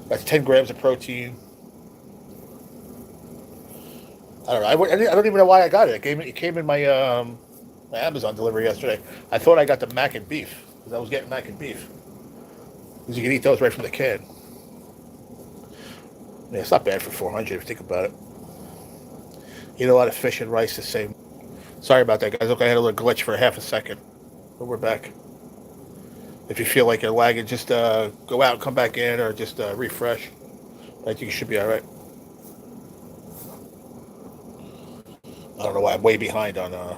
That's 10 grams of protein. I don't know. I don't even know why I got it. It came in my my Amazon delivery yesterday. I thought I got the mac and beef because I was getting mac and beef. Because you can eat those right from the can. Yeah, it's not bad for 400 if you think about it. Eat a lot of fish and rice the same. Sorry about that, guys. Okay, I had a little glitch for half a second. But we're back. If you feel like you're lagging, just go out and come back in or just refresh. I think you should be all right. I don't know why I'm way behind on. I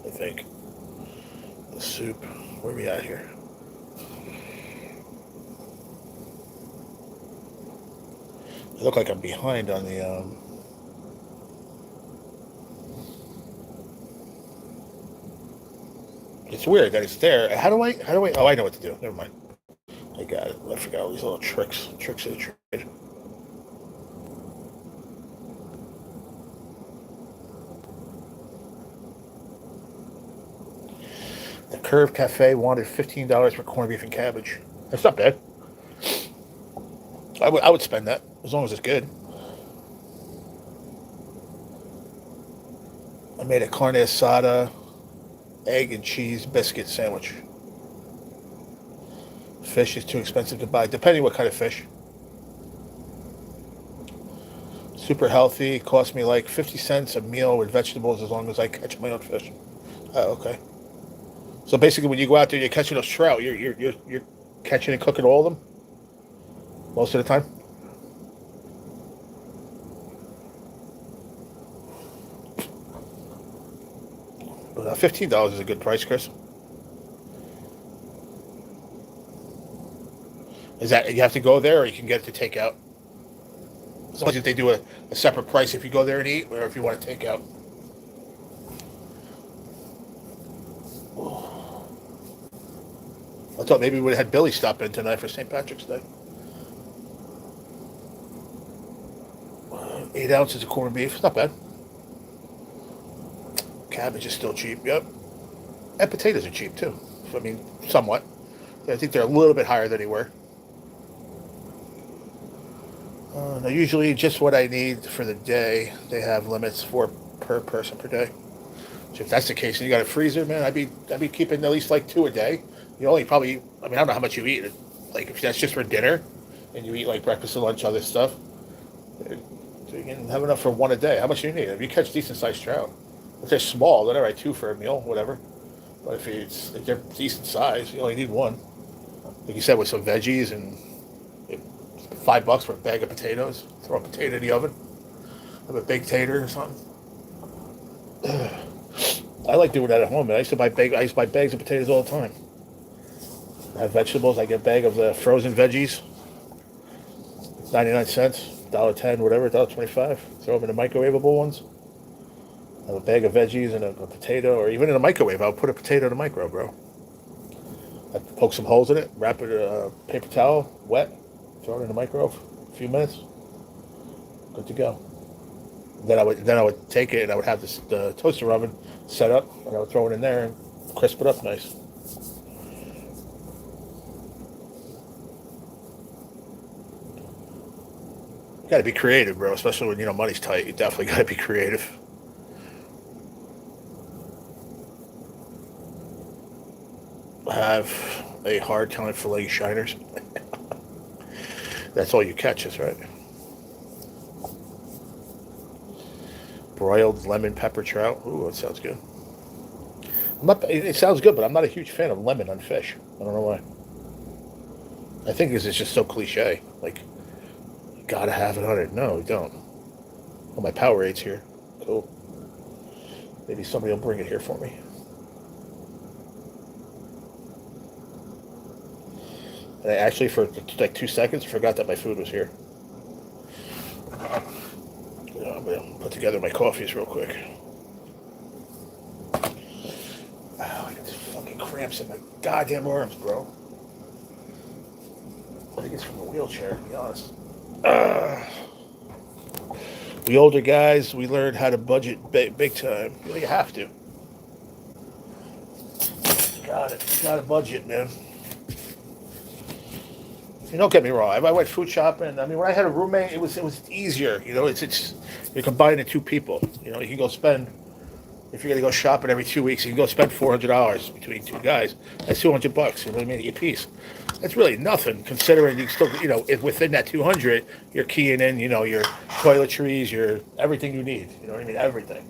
think the soup. Where are we at here? I look like I'm behind on the. It's weird that it's there. How do I? How do I? Oh, I know what to do. Never mind. I got it. I forgot all these little tricks. Tricks of the trade. The Curve Cafe wanted $15 for corned beef and cabbage. That's not bad. I would spend that as long as it's good. I made a carne asada, egg and cheese biscuit sandwich. Fish is too expensive to buy, depending what kind of fish. Super healthy. Cost me like 50 cents a meal with vegetables as long as I catch my own fish. Oh, okay. So basically, when you go out there, you're catching those trout. You're catching and cooking all of them most of the time. But $15 is a good price, Chris. Is that you have to go there, or you can get it to take out? As long as they do a separate price if you go there and eat, or if you want to take out. I thought maybe we would have had Billy stop in tonight for St. Patrick's Day. 8 ounces of corned beef. It's not bad. Cabbage is still cheap. Yep. And potatoes are cheap too. I mean, somewhat. I think they're a little bit higher than they were. Now, usually just what I need for the day. They have limits for per person per day. So if that's the case, and you got a freezer, man, I'd be keeping at least like two a day. You only probably, I mean, I don't know how much you eat. Like if that's just for dinner, and you eat like breakfast and lunch, other stuff, so you can have enough for one a day. How much do you need? If you catch decent sized trout, if they're small, then all right, two for a meal, whatever. But if they're decent size, you only need one. Like you said, with some veggies and $5 for a bag of potatoes. Throw a potato in the oven. Have a baked tater or something. I like doing that at home, man. I used to buy bags of potatoes all the time. I have vegetables. I get a bag of the frozen veggies. 99 cents, $1.10, whatever, $1.25. Throw them in the microwavable ones. I have a bag of veggies and a potato, or even in a microwave. I'll put a potato in the micro, bro. I poke some holes in it, wrap it in a paper towel, wet, throw it in the microwave, a few minutes, good to go. Then I would take it and I would have the toaster oven set up, and I would throw it in there and crisp it up nice. You got to be creative, bro. Especially when money's tight. You definitely got to be creative. I have a hard time filleting shiners. That's all you catch, is right. Broiled lemon pepper trout. Ooh, that sounds good. It sounds good, but I'm not a huge fan of lemon on fish. I don't know why. I think this is just so cliche. Like, you gotta have it on it. No, you don't. Oh, my Powerade's here. Cool. Maybe somebody will bring it here for me. And I actually, for like 2 seconds, forgot that my food was here. I'm gonna put together my coffees real quick. Oh, I got these fucking cramps in my goddamn arms, bro. I think it's from the wheelchair, to be honest. We older guys, we learned how to budget big time. You have to. Got it. You got to budget, man. Don't get me wrong. If I went food shopping, I mean, when I had a roommate, it was easier. It's you're combining two people. You can go spend, if you're gonna go shopping every 2 weeks, you can go spend $400 between two guys. That's $200. You know what I mean? A piece. That's really nothing, considering you still, if within that 200, you're keying in, your toiletries, your everything you need. You know what I mean? Everything.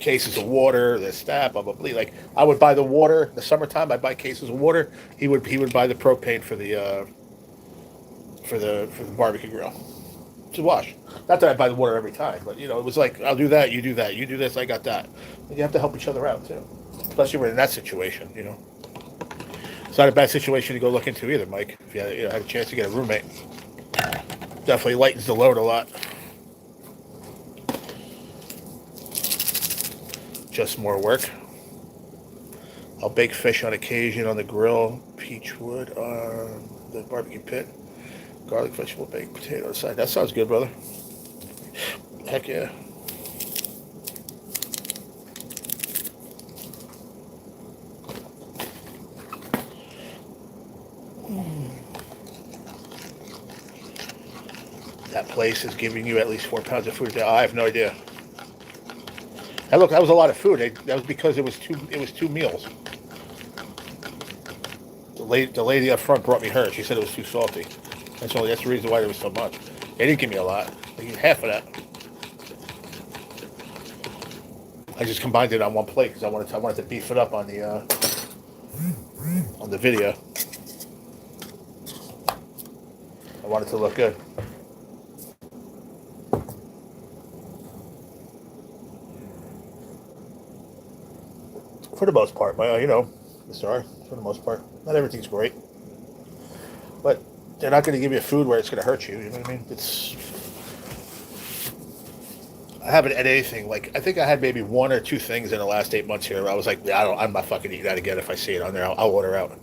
cases of water, this, that, blah, blah, blah. Like, I would buy the water, the summertime, I'd buy cases of water. He would buy the propane for the barbecue grill to wash. Not that I buy the water every time, but, it was like, I'll do that, you do that, you do this, I got that. And you have to help each other out, too. Especially when in that situation. It's not a bad situation to go look into either, Mike. If you had a chance to get a roommate. Definitely lightens the load a lot. Just more work. I'll bake fish on occasion on the grill. Peach wood on the barbecue pit. Garlic, vegetable, baked potato on the side. That sounds good, brother. Heck yeah. That place is giving you at least 4 pounds of food a day. I have no idea. And look, that was a lot of food. That was because it was two meals. The lady up front brought me hers. She said it was too salty. That's the reason why there was so much. They didn't give me a lot. They gave me half of that. I just combined it on one plate because I wanted to beef it up on the video. I wanted it to look good. For the most part, sorry, for the most part. Not everything's great. But they're not going to give you food where it's going to hurt you. You know what I mean? I haven't had anything. Like, I think I had maybe 1 or 2 things in the last 8 months here where I was like, I'm not fucking eating that again. If I see it on there, I'll order out.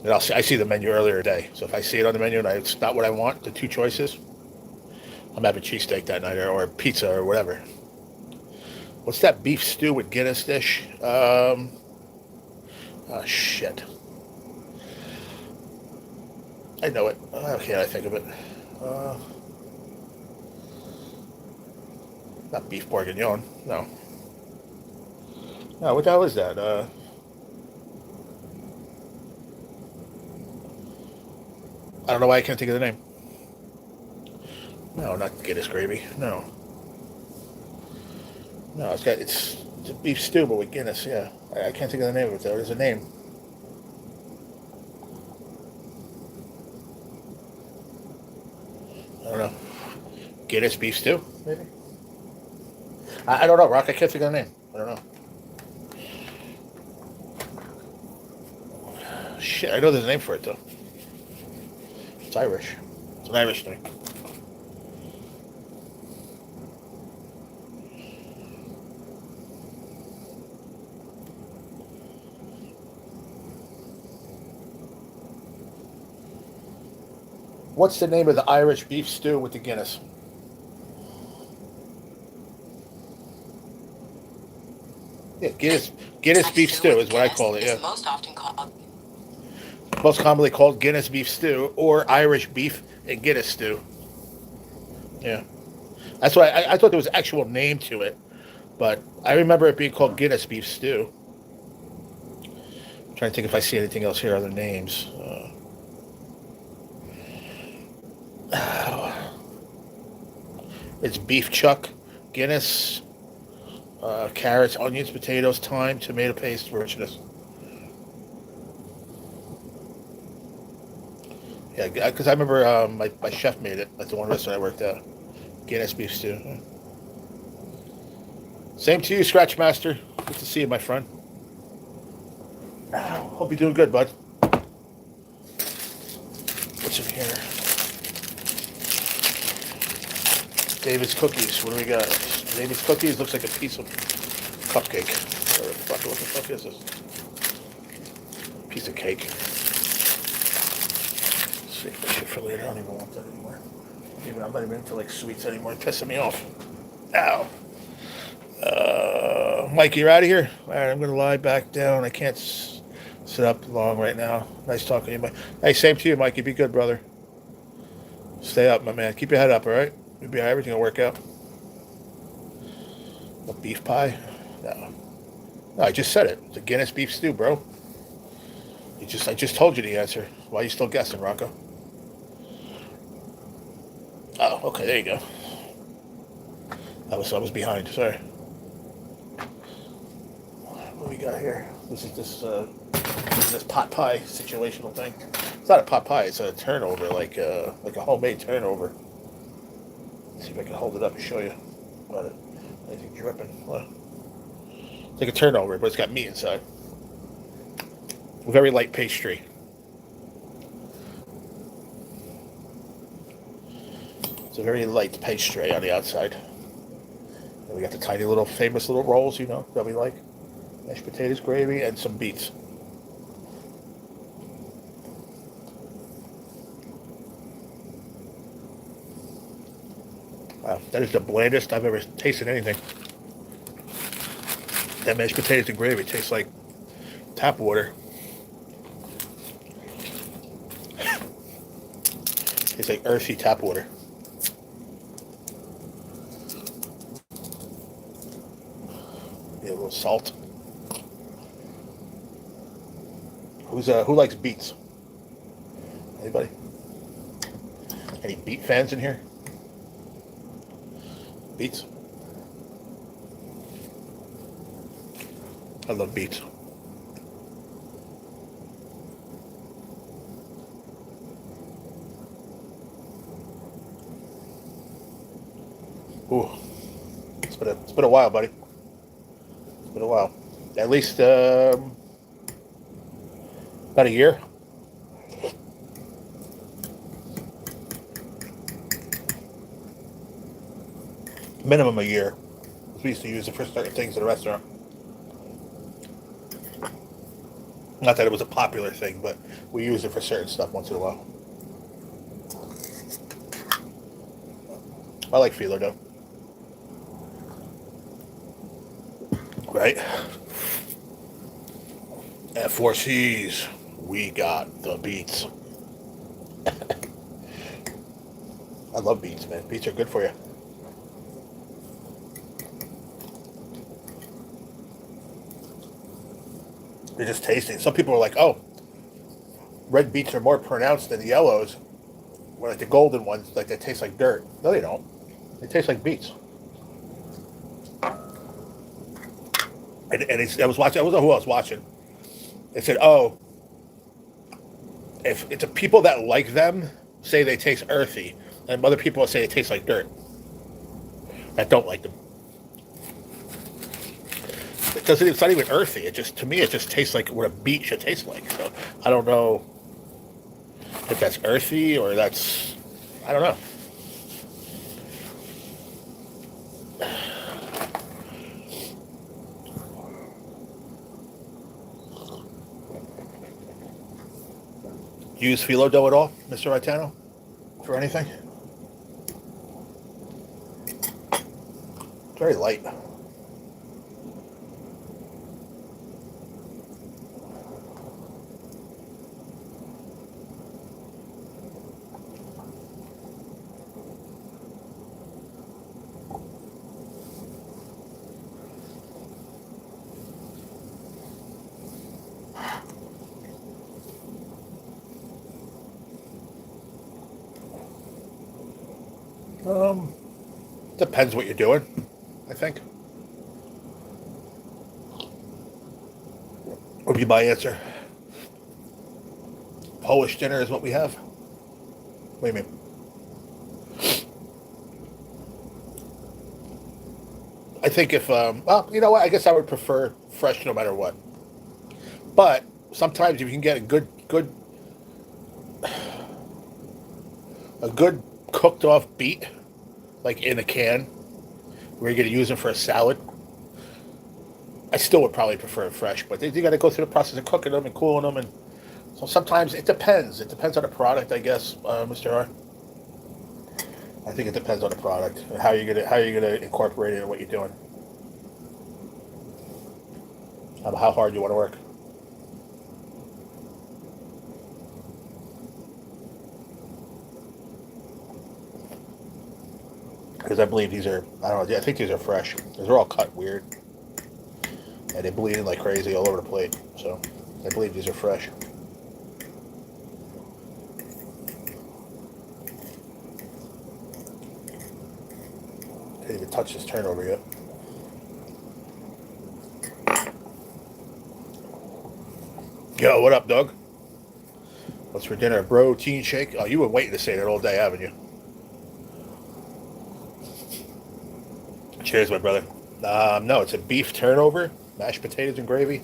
And I see the menu earlier today. So if I see it on the menu and it's not what I want, the 2 choices, I'm having cheesesteak that night or pizza or whatever. What's that beef stew with Guinness dish? Oh, shit. I know it. How can't I think of it? Not beef bourguignon. No. No, what the hell is that? I don't know why I can't think of the name. No, not Guinness gravy. No. No, it's a beef stew, but with Guinness, yeah. I can't think of the name of it, though. There's a name. I don't know. Guinness beef stew, maybe? I don't know, Rock. I can't think of the name. I don't know. Shit, I know there's a name for it, though. It's Irish. It's an Irish thing. What's the name of the Irish beef stew with the Guinness? Yeah, Guinness beef stew is what I call it. Yeah. Most commonly called Guinness beef stew or Irish beef and Guinness stew. Yeah, that's why I thought there was an actual name to it, but I remember it being called Guinness beef stew. I'm trying to think if I see anything else here, other names. It's beef chuck, Guinness, carrots, onions, potatoes, thyme, tomato paste, richness. Yeah, because I remember my chef made it at the one restaurant I worked at. Guinness beef stew. Same to you, Scratch Master. Good to see you, my friend. Hope you're doing good, bud. What's in here? David's cookies. What do we got? David's cookies looks like a piece of cupcake. What the fuck is this? Piece of cake. Save that shit for later. I don't even want that anymore. I'm not even into like sweets anymore. It's pissing me off. Ow. Mike, you're out of here? All right, I'm going to lie back down. I can't sit up long right now. Nice talking to you, Mike. Hey, same to you, Mikey. Be good, brother. Stay up, my man. Keep your head up, all right? You'll be all right. Everything will work out. A beef pie? No. No, I just said it. It's a Guinness beef stew, bro. I just told you the answer. Why are you still guessing, Rocco? Oh, okay, there you go. I was behind, sorry. we got here? This is this pot pie situational thing. It's not a pot pie. It's a turnover, like a homemade turnover. Let's see if I can hold it up and show you. About it. Anything dripping? Well, it's like a turnover, but it's got meat inside. Very light pastry. It's a very light pastry on the outside. And we got the tiny little famous little rolls, that we like. Mashed potatoes, gravy, and some beets. Wow, that is the blandest I've ever tasted anything. That mashed potatoes and gravy tastes like tap water. It's like earthy tap water. Yeah, a little salt. Who likes beets? Anybody? Any beet fans in here? Beets? I love beets. Ooh, it's been a while, buddy. It's been a while. At least about a year. Minimum a year. We used to use it for certain things in the restaurant. Not that it was a popular thing, but we use it for certain stuff once in a while. I like Feeler dough. Right? At 4C's, we got the beets. I love beets, man. Beets are good for you. They're just tasty. Some people are like, oh, red beets are more pronounced than the yellows. Well, like the golden ones, like they taste like dirt. No, they don't. They taste like beets. And I was watching. I don't know who I was watching. They said, "Oh, if it's a people that like them say they taste earthy, and other people say they taste like dirt that don't like them. It doesn't. It's not even earthy. It just, to me, it just tastes like what a beet should taste like. So I don't know if that's earthy or that's, I don't know." Do you use phyllo dough at all, Mr. Itano, for anything? It's very light. Depends what you're doing, I think. Would be my answer. Polish dinner is what we have. What do you mean? I think if, well, you know what? I guess I would prefer fresh no matter what. But sometimes if you can get a good cooked off beet, like in a can, where you're going to use them for a salad, I still would probably prefer it fresh. But you got to go through the process of cooking them and cooling them, and so sometimes it depends. It depends on the product, I guess, Mr. R. I think it depends on the product and how you're gonna incorporate it in what you're doing. How hard you want to work. Because I believe these are, I don't know, I think these are fresh. These are all cut weird. And they bleed like crazy all over the plate. So I believe these are fresh. Can't even touch this turnover yet. Yo, what up, Doug? What's for dinner? Protein shake? Oh, you were waiting to say that all day, haven't you? Cheers, my brother. No, it's a beef turnover, mashed potatoes and gravy,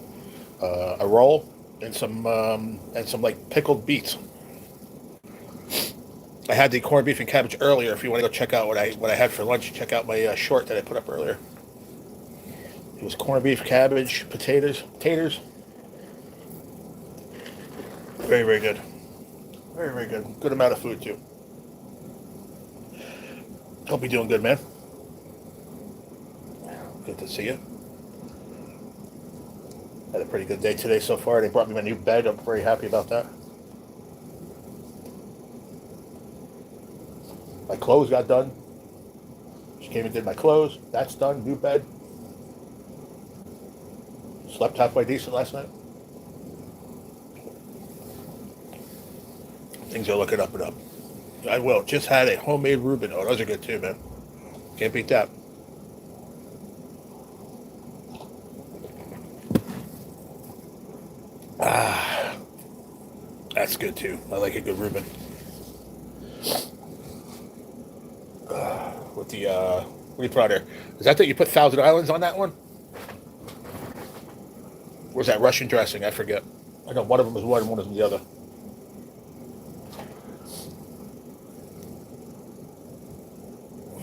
a roll, and some like pickled beets. I had the corned beef and cabbage earlier. If you want to go check out what I had for lunch, check out my short that I put up earlier. It was corned beef, cabbage, taters. Very, very good. Very, very good. Good amount of food too. Hope you're doing good, man. Good to see you. Had a pretty good day today so far. They brought me my new bed. I'm very happy about that. My clothes got done. She came and did my clothes. That's done. New bed. Slept halfway decent last night. Things are looking up and up. I will. Just had a homemade Reuben. Oh, those are good too, man. Can't beat that. Ah, that's good too. I like a good Reuben. With the what do you put on there? Is that you put Thousand Islands on that one? Or was that Russian dressing? I forget. I know one of them was one and one was the other.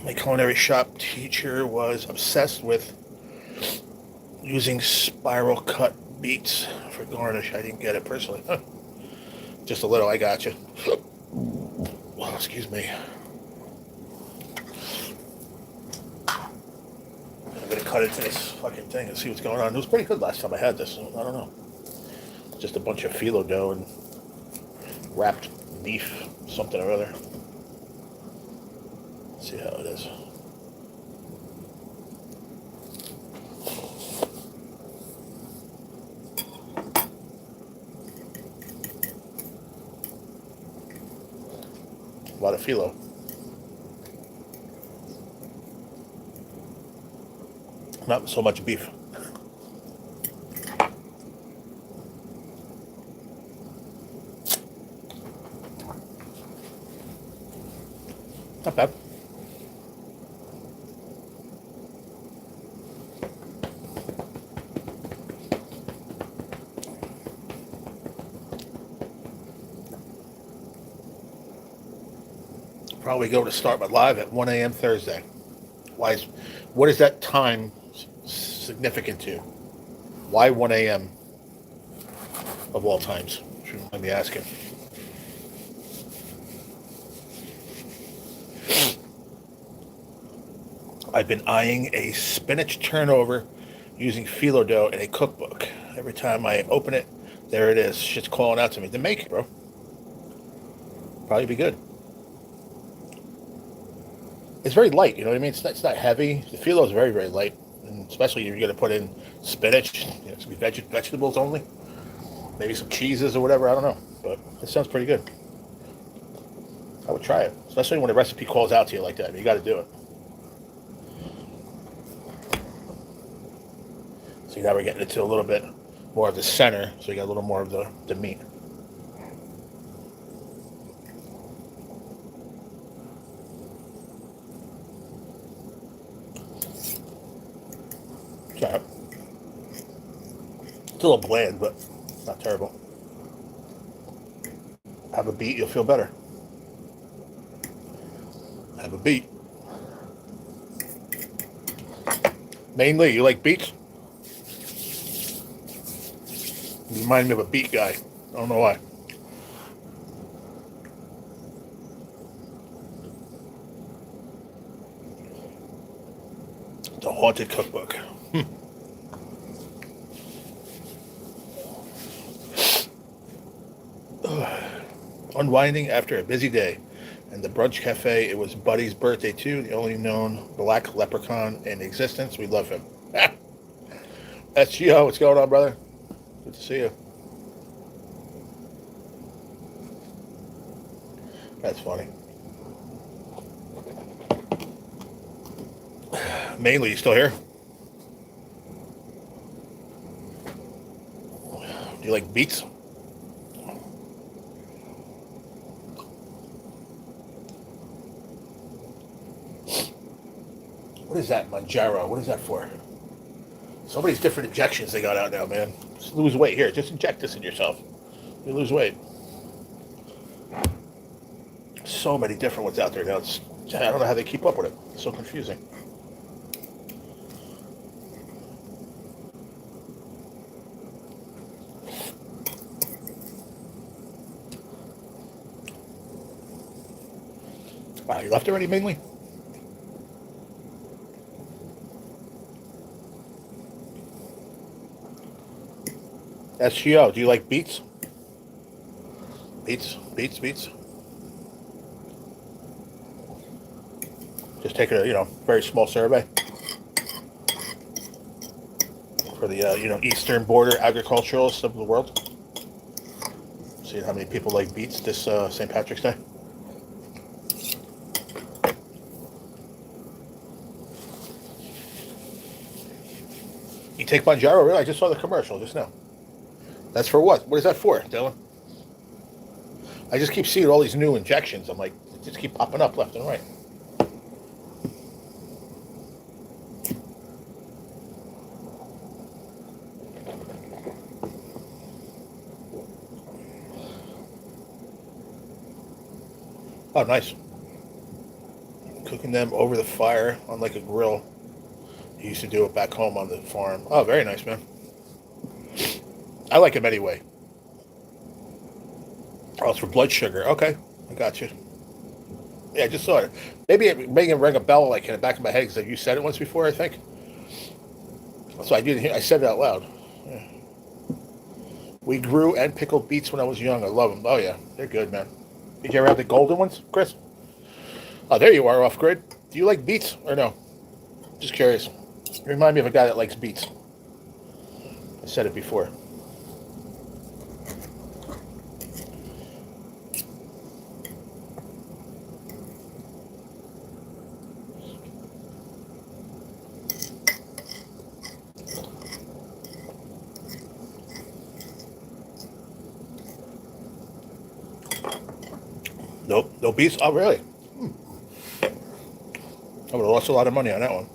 My culinary shop teacher was obsessed with using spiral cut beets for garnish. I didn't get it personally. Huh. Just a little, I got you. Well, excuse me. I'm going to cut into this fucking thing and see what's going on. It was pretty good last time I had this. I don't know. Just a bunch of phyllo dough and wrapped beef, something or other. Let's see how it is. A lot of phyllo. Not so much beef. Not bad. Probably go to start my live at 1 a.m. Thursday. What is that time significant to? Why 1 a.m. of all times? Shouldn't mind me asking. I've been eyeing a spinach turnover using phyllo dough in a cookbook. Every time I open it, there it is. Shit's calling out to me. Then make it, bro. Probably be good. It's very light, you know what I mean? It's not heavy. The phyllo is very, very light. And especially if you're going to put in spinach. It's going to be vegetables only. Maybe some cheeses or whatever. I don't know. But it sounds pretty good. I would try it. Especially when a recipe calls out to you like that. You got to do it. See, now we're getting into a little bit more of the center. So you got a little more of the meat. It's a little bland, but not terrible. Have a beet, you'll feel better. Have a beet. Mainly, you like beets? You remind me of a beet guy. I don't know why. It's a haunted cookbook. Unwinding after a busy day. And the brunch cafe, it was Buddy's birthday too, the only known black leprechaun in existence. We love him. That's Gio. What's going on, brother? Good to see you. That's funny. Mainly, you still here? Do you like beets? What is that, Manjaro? What is that for? So many different injections they got out now, man. Just lose weight. Here, just inject this in yourself. You lose weight. So many different ones out there now. I don't know how they keep up with it. It's so confusing. Wow, you left already, mainly? SGO, do you like beets? Beets. Just taking a, very small survey for the, eastern border agriculturalists of the world. Seeing how many people like beets this St. Patrick's Day. You take Manjaro, really? I just saw the commercial just now. That's for what? What is that for, Dylan? I just keep seeing all these new injections. I'm like, just keep popping up left and right. Oh, nice. Cooking them over the fire on like a grill. He used to do it back home on the farm. Oh, very nice, man. I like them anyway. Oh, it's for blood sugar. Okay, I got you. Yeah, I just saw it. Maybe it ring a bell like in the back of my head because you said it once before, I think. So I didn't hear. I said it out loud. Yeah. We grew and pickled beets when I was young. I love them. Oh yeah, they're good, man. Did you ever have the golden ones, Chris? Oh, there you are, off grid. Do you like beets or no? Just curious. You remind me of a guy that likes beets. I said it before. Nope, no beets. Oh, really? I would have lost a lot of money on that one.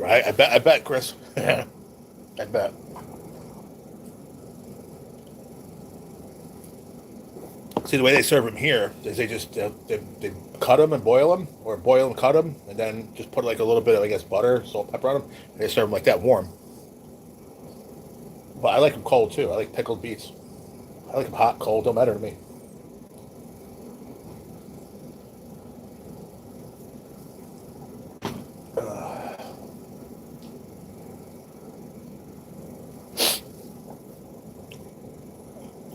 Right? I bet, Chris. I bet. See, the way they serve them here is they just they cut them and boil them, or boil and cut them, and then just put like a little bit of, I guess, butter, salt, pepper on them, and they serve them like that, warm. But I like them cold too. I like pickled beets. I like them hot, cold, don't matter to me.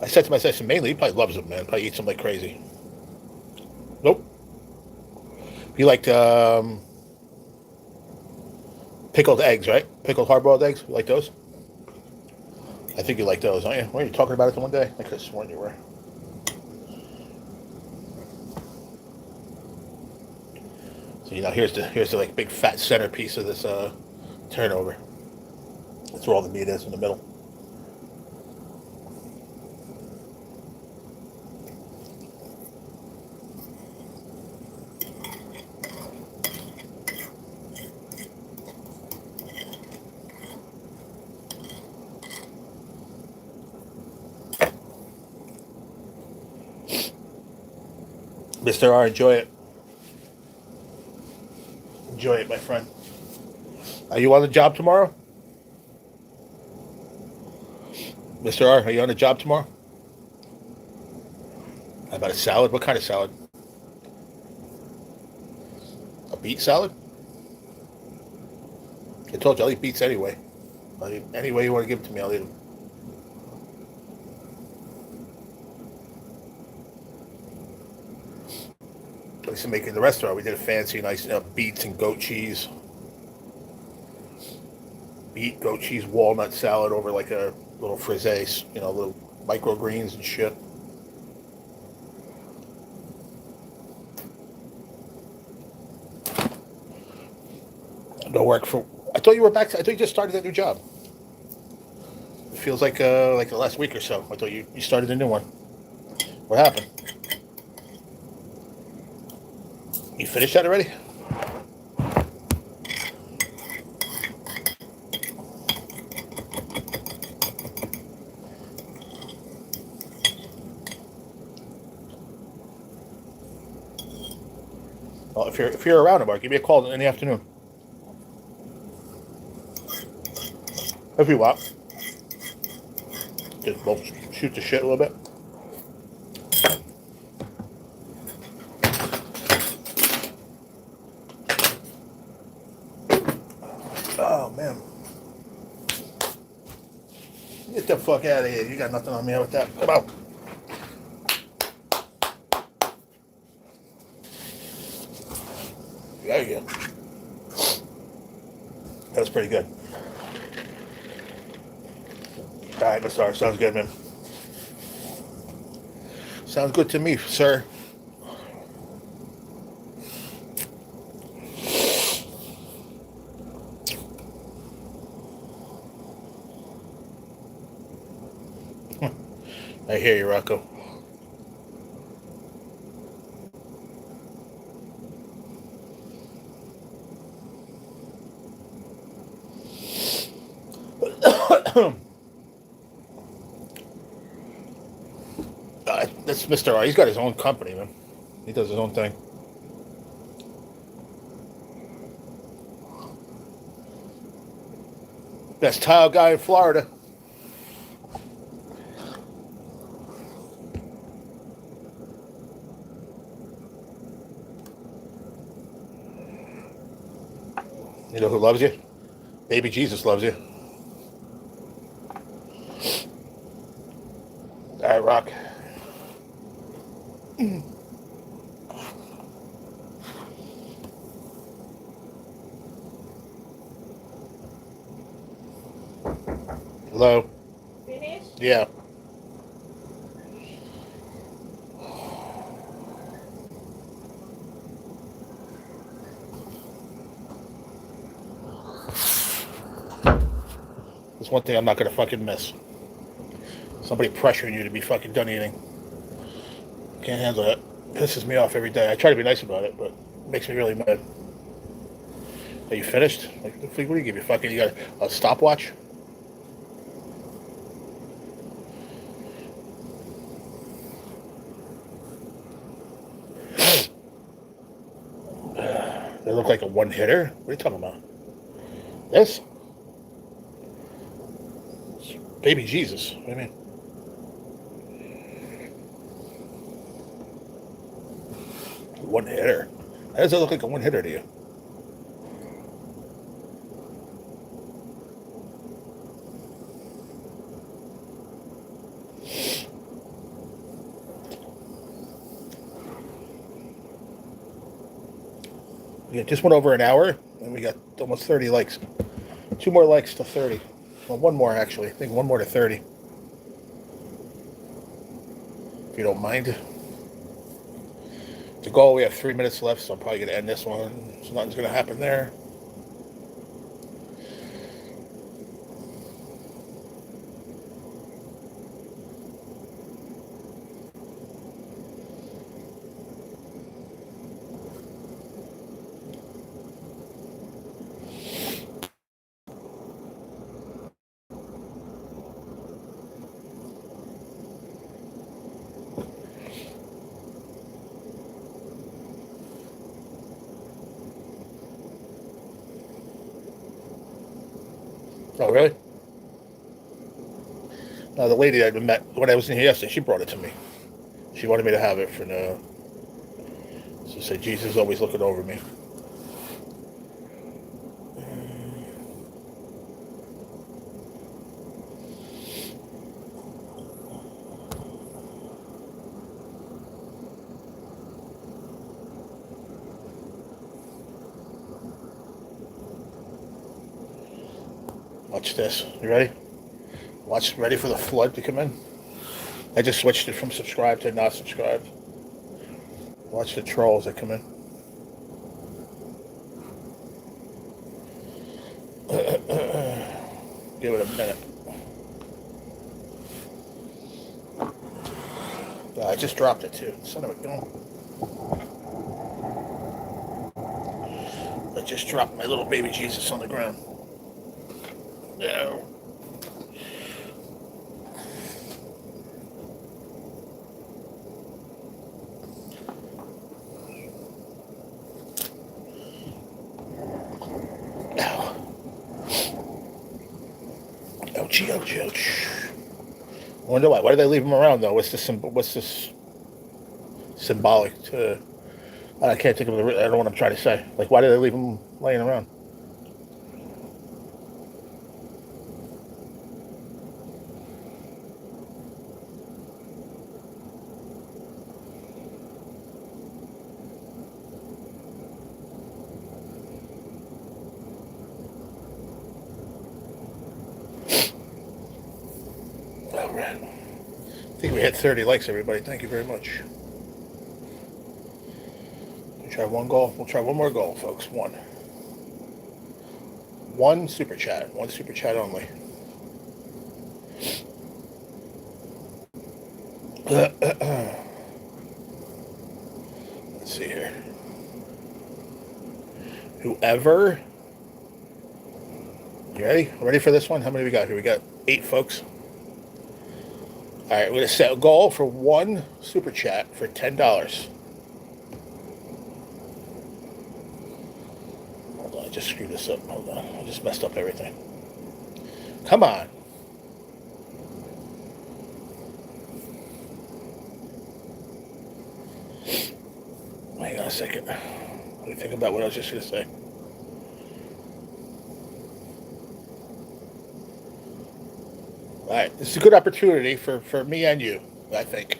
I said to myself, mainly, he probably loves them, man. Probably eats them like crazy. Nope. He liked pickled eggs, right? Pickled hard-boiled eggs. You like those? I think you like those, don't you? Weren't you talking about it the one day? I could have sworn you were. So here's the like big fat centerpiece of this turnover. That's where all the meat is in the middle. Mr. R, enjoy it. Enjoy it, my friend. Are you on the job tomorrow? Mr. R, are you on the job tomorrow? How about a salad? What kind of salad? A beet salad? I told you I'll eat beets anyway. Any way you want to give it to me, I'll eat them. I used to make it in the restaurant. We did a fancy, nice beets and goat cheese. Beet, goat cheese, walnut salad over like a little frisee, little microgreens and shit. No work for. I thought you were back. I thought you just started that new job. feels like the last week or so. I thought you started a new one. What happened? You finished that already? Well, if you're around tomorrow, give me a call in the afternoon. If you want, just we'll shoot the shit a little bit. Oh man, get the fuck out of here! You got nothing on me with that. Come out. There you go. That was pretty good. All right, let's start. Sounds good, man. Sounds good to me, sir. I hear you, Rocco. That's Mr. R. He's got his own company, man. He does his own thing. Best tile guy in Florida. You know who loves you? Baby Jesus loves you. All right, Rock. Hello?
Finished?
Yeah. There's one thing I'm not going to fucking miss. Somebody pressuring you to be fucking done eating. Can't handle it. Pisses me off every day. I try to be nice about it, but it makes me really mad. Are you finished? Like, what do you give you? Fucking, you got a stopwatch? They look like a one hitter? What are you talking about? This? Baby Jesus. What do you mean? One hitter? How does that look like a one hitter to you? Yeah, just went over an hour, and we got almost 30 likes. 2 more likes to 30. Well, 1 more, actually. I think 1 more to 30. If you don't mind. To go, we have 3 minutes left, so I'm probably going to end this one. So nothing's going to happen there. Oh, really? The lady I met when I was in here yesterday, she brought it to me. She wanted me to have it for the. She said, Jesus is always looking over me. Watch this. You ready? Ready for the flood to come in? I just switched it from subscribed to not subscribed. Watch the trolls that come in. Give it a minute. I just dropped it too. Son of a gun. I just dropped my little baby Jesus on the ground. No. Ouchie, ouchie, ouch. I wonder why. Why do they leave them around though? What's this symbolic to? I can't think of I don't know what I'm trying to say. Like, why do they leave them laying around? All right. I think we hit 30 likes, everybody. Thank you very much. We'll try one goal. We'll try one more goal, folks. One super chat. One super chat only. Let's see here. Whoever. You ready? Ready for this one? How many we got here? We got 8 folks. All right, we're going to set a goal for one super chat for $10. Hold on, I just screwed this up. Hold on, I just messed up everything. Come on. Hang on a second. Let me think about what I was just going to say. All right, this is a good opportunity for me and you, I think.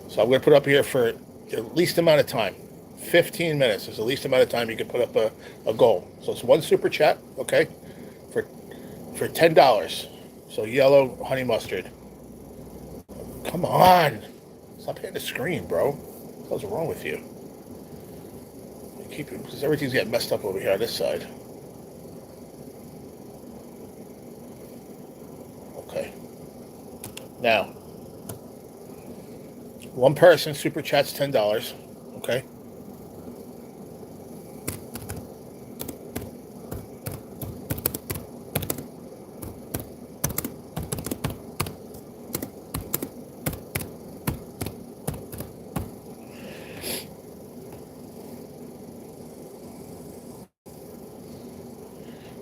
So I'm going to put up here for the least amount of time. 15 minutes is the least amount of time you can put up a goal. So it's one super chat, okay, for $10. So yellow honey mustard. Come on. Stop hitting the screen, bro. What's wrong with you? Keep it, because everything's getting messed up over here on this side. Okay. Now, one person super chats $10. Okay.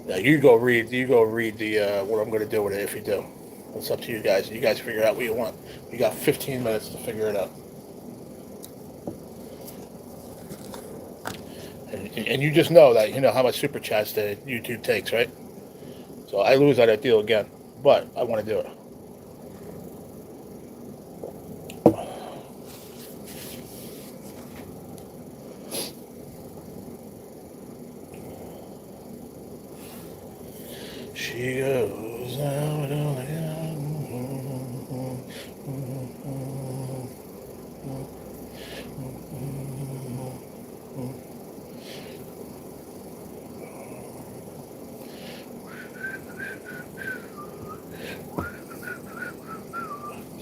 Now you go read the what I'm going to do with it if you do. It's up to you guys. You guys figure out what you want. You got 15 minutes to figure it out. And you just know that, you know how much super chats that YouTube takes, right? So I lose on that deal again, but I want to do it. She goes out on the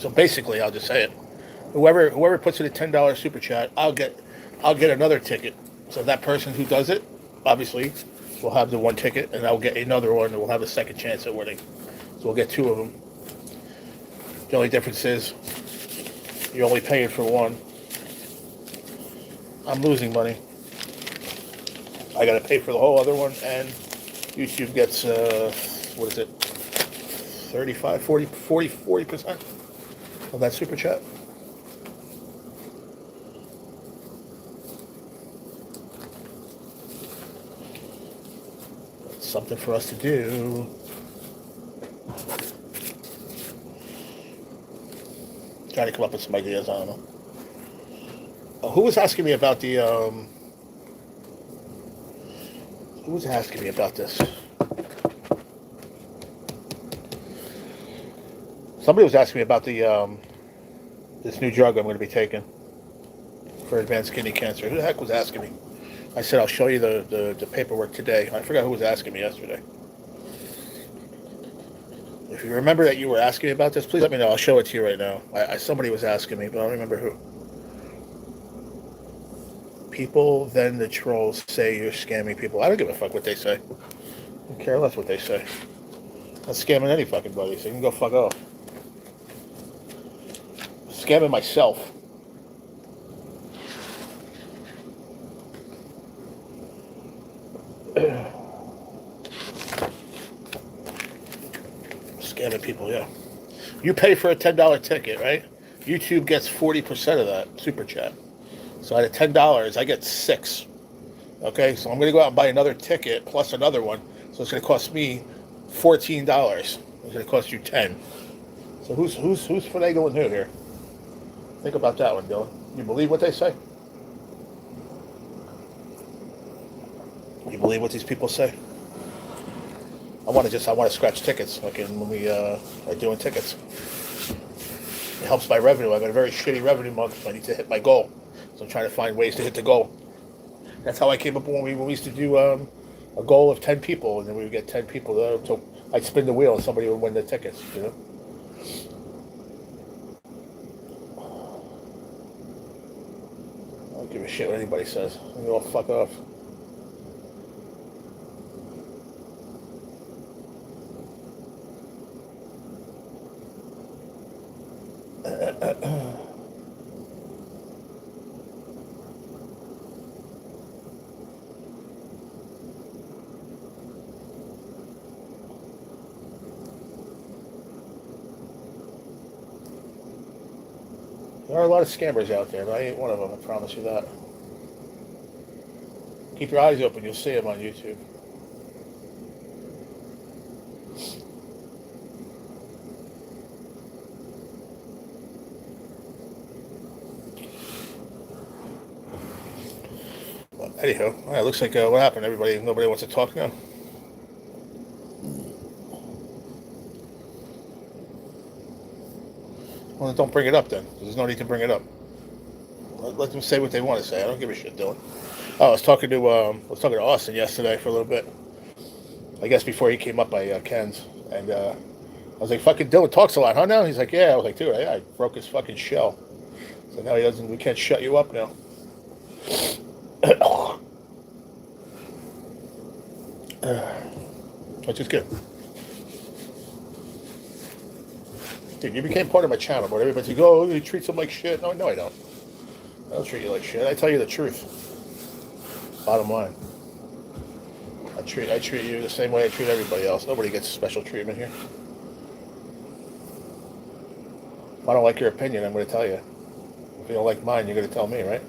So basically, I'll just say it. Whoever puts in a $10 super chat, I'll get another ticket. So that person who does it, obviously, will have the one ticket, and I'll get another one, and we'll have a second chance at winning. So we'll get 2 of them. The only difference is you're only paying for one. I'm losing money. I got to pay for the whole other one, and YouTube gets, what is it, 35, 40% of that super chat. That's something for us to do. Trying to come up with some ideas, I don't know. Who was asking me about the, who was asking me about this? Somebody was asking me about the this new drug I'm going to be taking for advanced kidney cancer. Who the heck was asking me? I said I'll show you the paperwork today. I forgot who was asking me yesterday. If you remember that you were asking me about this, please let me know. I'll show it to you right now. Somebody was asking me, but I don't remember who. People, then the trolls say you're scamming people. I don't give a fuck what they say. I don't care less what they say. I'm not scamming any fucking buddy, so you can go fuck off. I'm scamming myself. Scamming people, yeah. You pay for a $10 ticket, right? YouTube gets 40% of that super chat. So out of $10, I get 6. Okay, so I'm going to go out and buy another ticket plus another one. So it's going to cost me $14. It's going to cost you 10. So who's finagling who here? Think about that one, Dylan. You believe what they say? You believe what these people say? I want to scratch tickets like when we are doing tickets. It helps my revenue. I got a very shitty revenue month. I need to hit my goal. So I'm trying to find ways to hit the goal. That's how I came up when we used to do a goal of 10 people, and then we would get 10 people. So I'd spin the wheel, and somebody would win the tickets. You know. I don't give a shit what anybody says. You all fuck off. There are a lot of scammers out there, but I ain't one of them, I promise you that. Keep your eyes open, you'll see them on YouTube. Well, anyhow, it looks like what happened? Nobody wants to talk now? Well, then don't bring it up then. There's no need to bring it up. Let them say what they want to say. I don't give a shit, Dylan. Oh, I was talking to Austin yesterday for a little bit. I guess before he came up by Ken's, and I was like, "Fucking Dylan talks a lot, huh?" Now he's like, "Yeah." I was like, "Dude, I broke his fucking shell." So now he doesn't. We can't shut you up now. Which is good. Dude, you became part of my channel, but everybody's like, "Oh, he treats him like shit." No, I don't. I don't treat you like shit. I tell you the truth. Bottom line. I treat you the same way I treat everybody else. Nobody gets special treatment here. If I don't like your opinion, I'm going to tell you. If you don't like mine, you're going to tell me, right?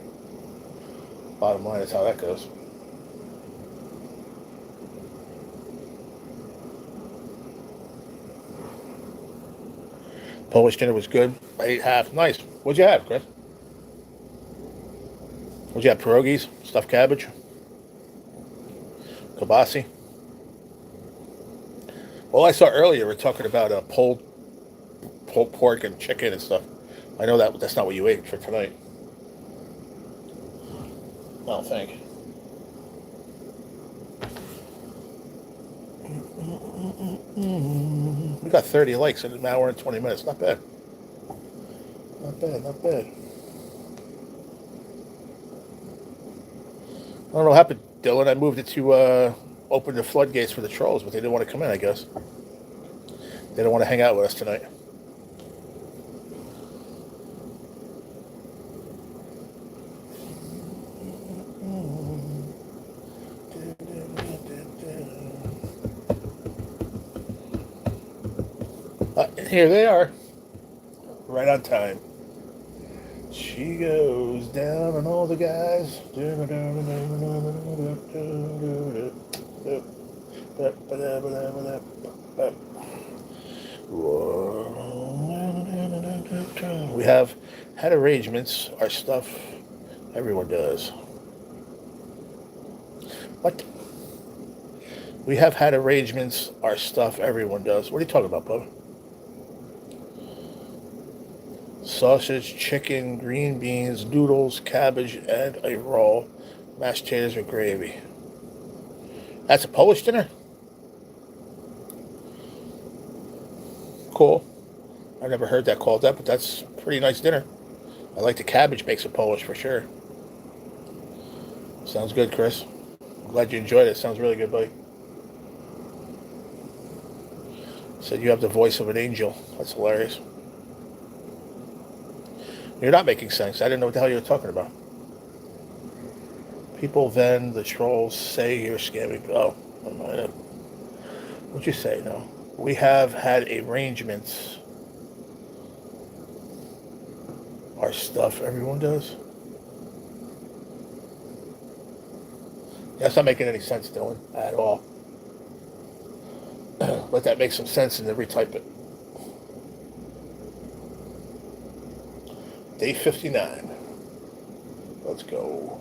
Bottom line is how that goes. Polish dinner was good. I ate half. Nice. What'd you have, Chris? What'd you have? Pierogies? Stuffed cabbage? Kibasi? Well, I saw earlier we're talking about pulled pork and chicken and stuff. I know that's not what you ate for tonight. I don't think. We got 30 likes in an hour and 20 minutes. Not bad. Not bad, not bad. I don't know what happened, Dylan. I moved it to open the floodgates for the trolls, but they didn't want to come in, I guess. They don't want to hang out with us tonight. Here they are. Right on time. She goes down on all the guys. We have had arrangements. Our stuff, everyone does. What? We have had arrangements. Our stuff, everyone does. What are you talking about, Bubba? Sausage, chicken, green beans, noodles, cabbage, and a roll. Mashed potatoes with gravy. That's a Polish dinner? Cool. I've never heard that called that, but that's a pretty nice dinner. I like the cabbage makes it Polish for sure. Sounds good, Chris. I'm glad you enjoyed it. Sounds really good, buddy. Said you have the voice of an angel. That's hilarious. You're not making sense. I didn't know what the hell you were talking about. People then, the trolls, say you're scamming. Oh, never mind. What'd you say? No. We have had arrangements. Our stuff, everyone does. That's not making any sense, Dylan, at all. Let that make some sense and then retype it. Day 59. Let's go.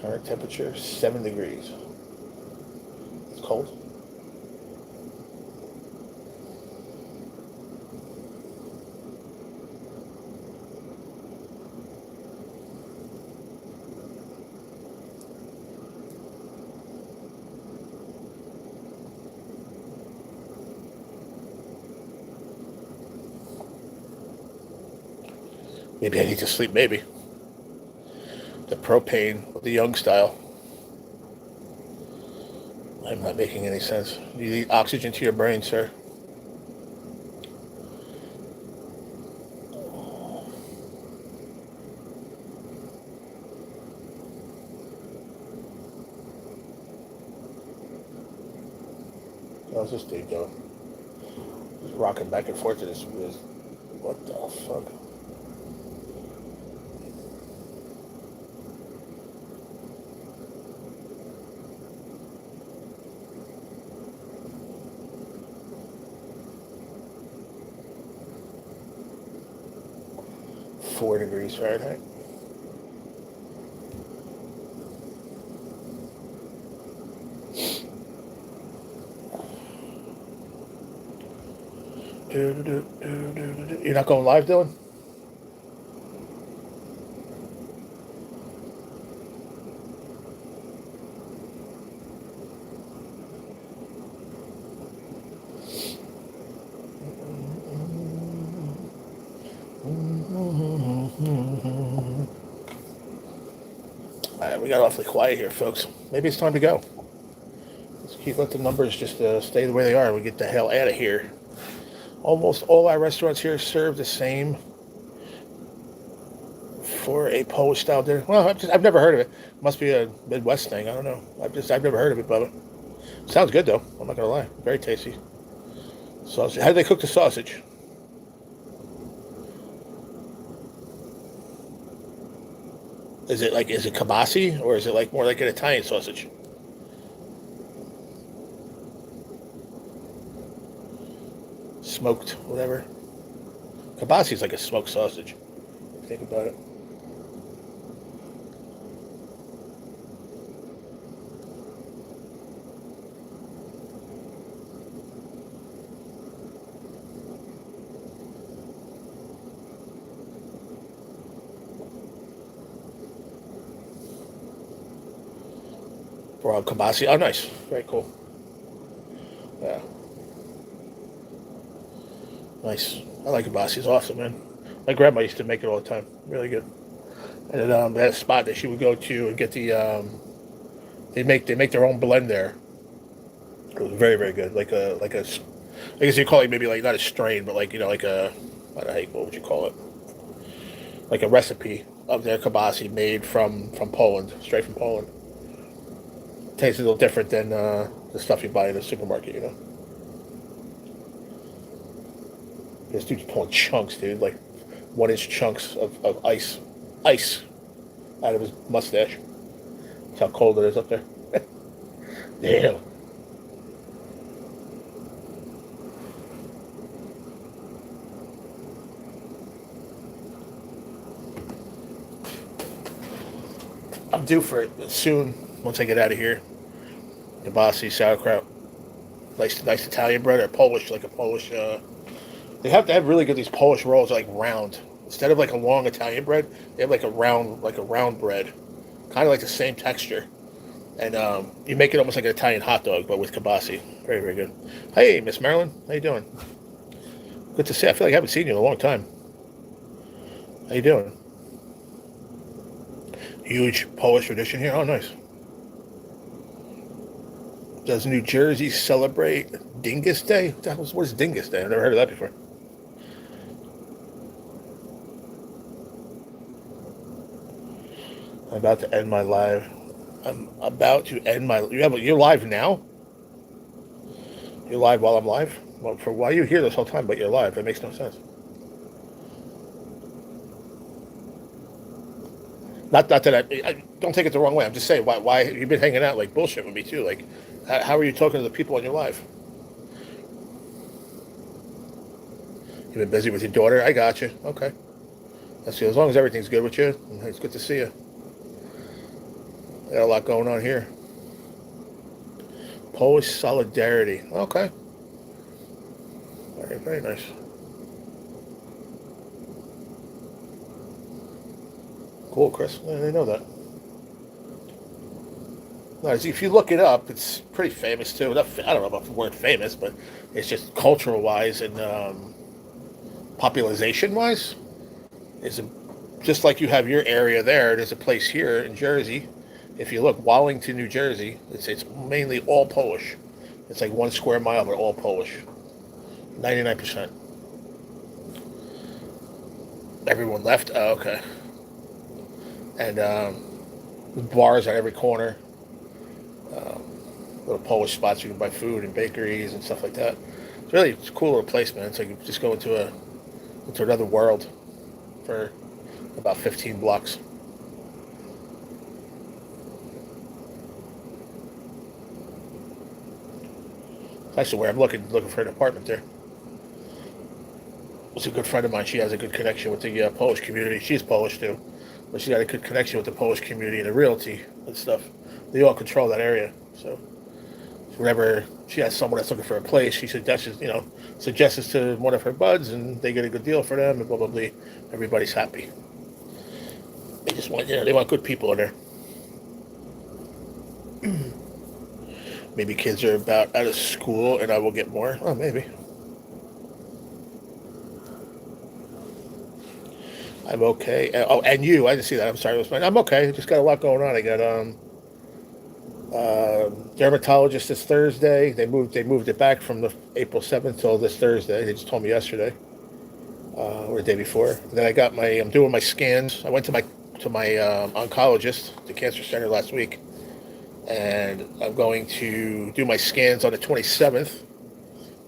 Current temperature, 7 degrees. It's cold. Maybe I need to sleep, maybe. The propane, the young style. I'm not making any sense. You need oxygen to your brain, sir. How's this dude doing? Just rocking back and forth to this. What the fuck? Four degrees Fahrenheit. You're not going live, Dylan? All right, we got awfully quiet here, folks. Maybe it's time to go. Let's let the numbers just stay the way they are. We get the hell out of here. Almost all our restaurants here serve the same for a Polish style dinner. Well, I've never heard of it. Must be a Midwest thing. I don't know. I've never heard of it, but sounds good though. I'm not gonna lie. Very tasty. Sausage. How do they cook the sausage? Is it kibasi or is it like more like an Italian sausage? Smoked, whatever. Kibasi is like a smoked sausage. Think about it. Raw kibasi. Oh, nice. Very cool. Yeah. Nice. I like kibasi. It's awesome, man. My grandma used to make it all the time. Really good. And then, they had a spot that she would go to and get the. They make their own blend there. It was very very good. I guess you call it maybe like not a strain, but like like a I don't know, what would you call it? Like a recipe of their kibasi made from Poland, straight from Poland. Tastes a little different than the stuff you buy in the supermarket. This dude's pulling chunks, dude, like 1 inch chunks of ice out of his mustache. That's how cold it is up there. Damn. I'm due for it soon once I get out of here. Kibasi, sauerkraut, nice Italian bread or Polish, like a Polish. They have to have really good these Polish rolls, like round instead of like a long Italian bread. They have like a round bread, kind of like the same texture And you make it almost like an Italian hot dog, but with kibasi. Very, very good. Hey, Miss Marilyn. How you doing? Good to see you. I feel like I haven't seen you in a long time. How you doing? Huge Polish tradition here. Oh, nice. Does New Jersey celebrate Dingus Day? What is Dingus Day? I've never heard of that before. I'm about to end my live. I'm about to end my. You're live now. You're live while I'm live. Well, for why you here this whole time, but you're live. That makes no sense. Not that I don't take it the wrong way. I'm just saying why you've been hanging out like bullshit with me too. Like, how are you talking to the people on your live? You've been busy with your daughter. I got you. Okay. That's good. As long as everything's good with you, it's good to see you. Got a lot going on here. Polish solidarity. Okay. Very, very nice. Cool, Chris. I didn't know that. No, if you look it up, it's pretty famous too. I don't know about the word famous, but it's just cultural wise and population wise. It's just like you have your area there. There's a place here in Jersey. If you look, Wallington, New Jersey, it's mainly all Polish. It's like 1 square mile, but all Polish. 99%. Everyone left. Oh, okay. And bars on every corner. Little Polish spots you can buy food and bakeries and stuff like that. It's a cool little place, man. It's like you just go into another world for about 15 blocks. That's where I'm looking for an apartment there. It's a good friend of mine. She has a good connection with the Polish community. She's Polish too, but she got a good connection with the Polish community and the realty and stuff. They all control that area. So whenever she has someone that's looking for a place, she suggests it to one of her buds, and they get a good deal for them, and blah blah blah. Everybody's happy. They just want they want good people in there. Maybe kids are about out of school, and I will get more. Oh, maybe. I'm okay. Oh, and you, I didn't see that. I'm sorry. I'm okay. Just got a lot going on. I got dermatologist this Thursday. They moved it back from the April 7th till this Thursday. They just told me yesterday, or the day before. And then I'm doing my scans. I went to my oncologist, the cancer center last week, and I'm going to do my scans on the 27th.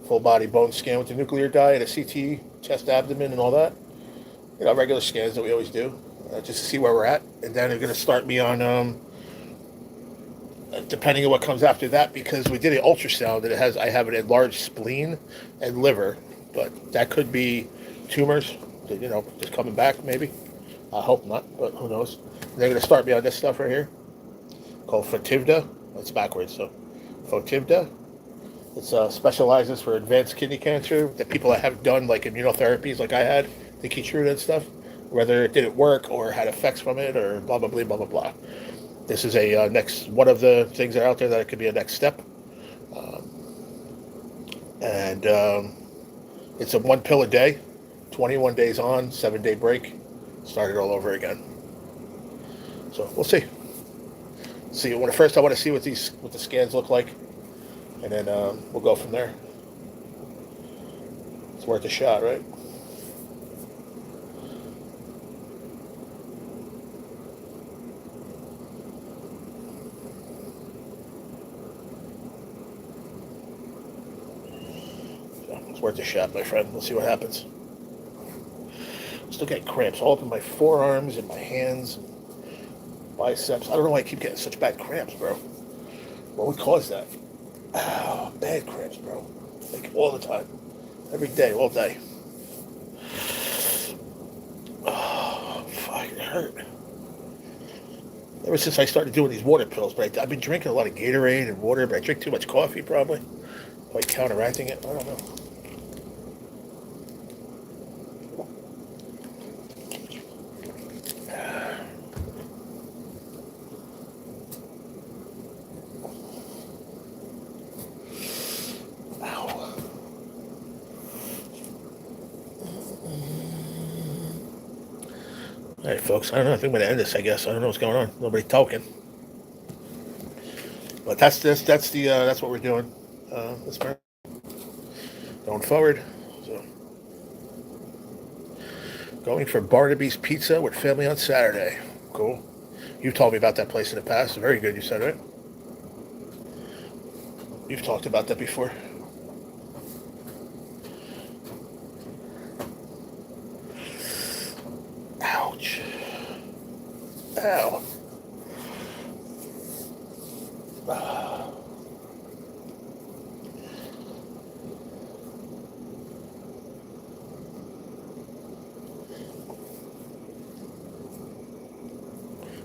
Full body bone scan with the nuclear dye and a CT, chest, abdomen, and all that. Regular scans that we always do, just to see where we're at. And then they're going to start me on, depending on what comes after that, because we did an ultrasound and I have an enlarged spleen and liver, but that could be tumors, just coming back maybe. I hope not, but who knows. And they're going to start me on this stuff right here, called Fotivda. It's backwards, so Fotivda. It specializes for advanced kidney cancer that people that have done like immunotherapies like I had, the Keytruda and stuff, whether it didn't work or had effects from it or blah, blah, blah, blah, blah, blah. This is a one of the things that are out there that it could be a next step. And it's a 1 pill a day, 21 days on, 7-day break, start it all over again. So we'll see. First I want to see what the scans look like, and then we'll go from there. It's worth a shot, right? It's worth a shot, my friend. We'll see what happens. Still getting cramps all up in my forearms and my hands and biceps. I don't know why I keep getting such bad cramps, bro. What would cause that? Oh, bad cramps, bro. Like all the time. Every day, all day. Oh, fuck, it hurt. Ever since I started doing these water pills, but I've been drinking a lot of Gatorade and water, but I drink too much coffee probably. Like counteracting it. I don't know. All right, folks. I don't know. I think I'm going to end this. I guess I don't know what's going on. Nobody talking. But that's this. That's what we're doing. This going forward. So going for Barnaby's Pizza with family on Saturday. Cool. You've told me about that place in the past. Very good. You said, right? You've talked about that before. Ouch. Ow.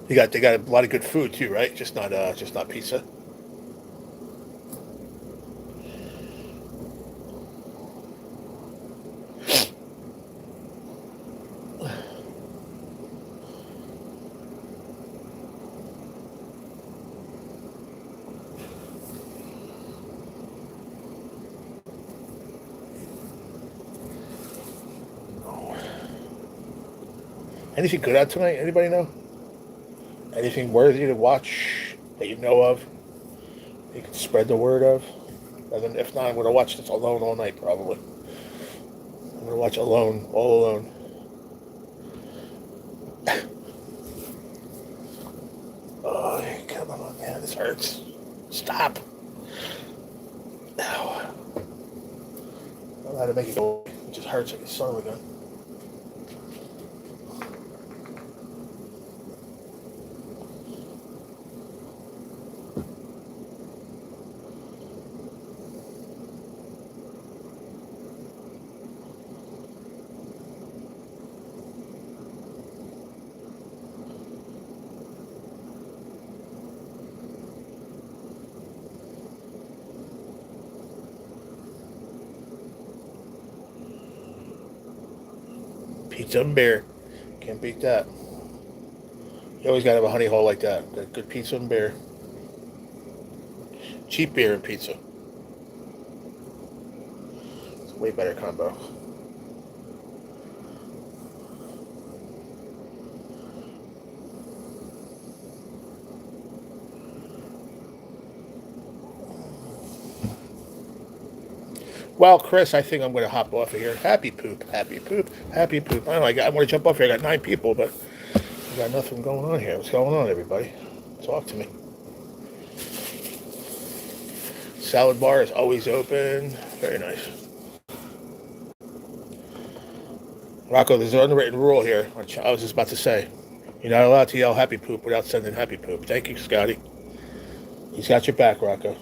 They got a lot of good food too, right? Just not pizza. Anything good out tonight? Anybody know? Anything worthy to watch that you know of? You can spread the word of. And then if not, I'm going to watch this alone all night probably. I'm going to watch Alone, all alone. Oh, come on, man. This hurts. Stop. Ow. I don't know how to make it go. It just hurts like a son of a gun. Pizza and beer. Can't beat that. You always got to have a honey hole like that. Good pizza and beer. Cheap beer and pizza. It's a way better combo. Well, Chris, I think I'm going to hop off of here. Happy poop, happy poop, happy poop. I don't know, I want to jump off here. I got 9 people, but I got nothing going on here. What's going on, everybody? Talk to me. Salad bar is always open. Very nice. Rocco, there's an unwritten rule here. I was just about to say, you're not allowed to yell happy poop without sending happy poop. Thank you, Scotty. He's got your back, Rocco.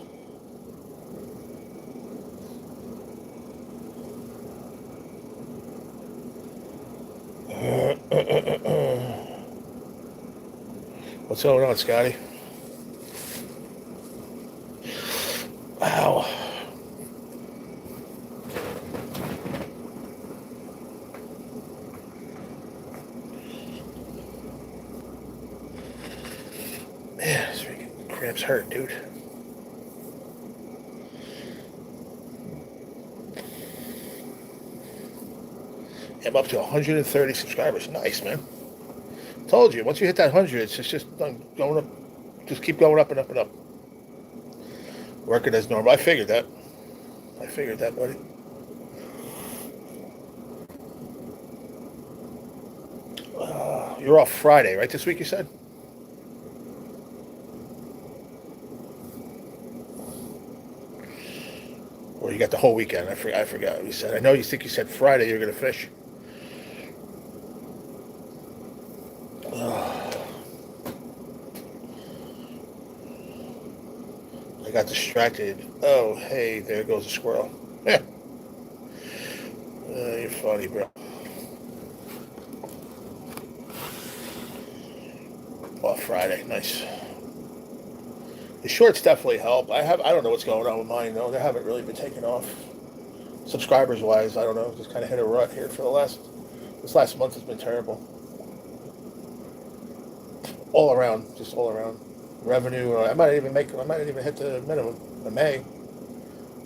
What's going on, Scotty? Wow. Man, this freaking cramps hurt, dude. I'm up to 130 subscribers. Nice, man. Told you, once you hit that 100, it's just going up. Just keep going up and up and up. Working as normal. I figured that, buddy. You're off Friday, right? This week, you said? Or you got the whole weekend? I forgot what you said. I know you think you said Friday you're going to fish. I got distracted. Oh, hey, there goes a squirrel. Yeah. You're funny, bro. Off Friday, nice. The shorts definitely help. I don't know what's going on with mine though. They haven't really been taking off. Subscribers wise, I don't know. Just kind of hit a rut here for this last month has been terrible. All around. Revenue. I might even hit the minimum. I may.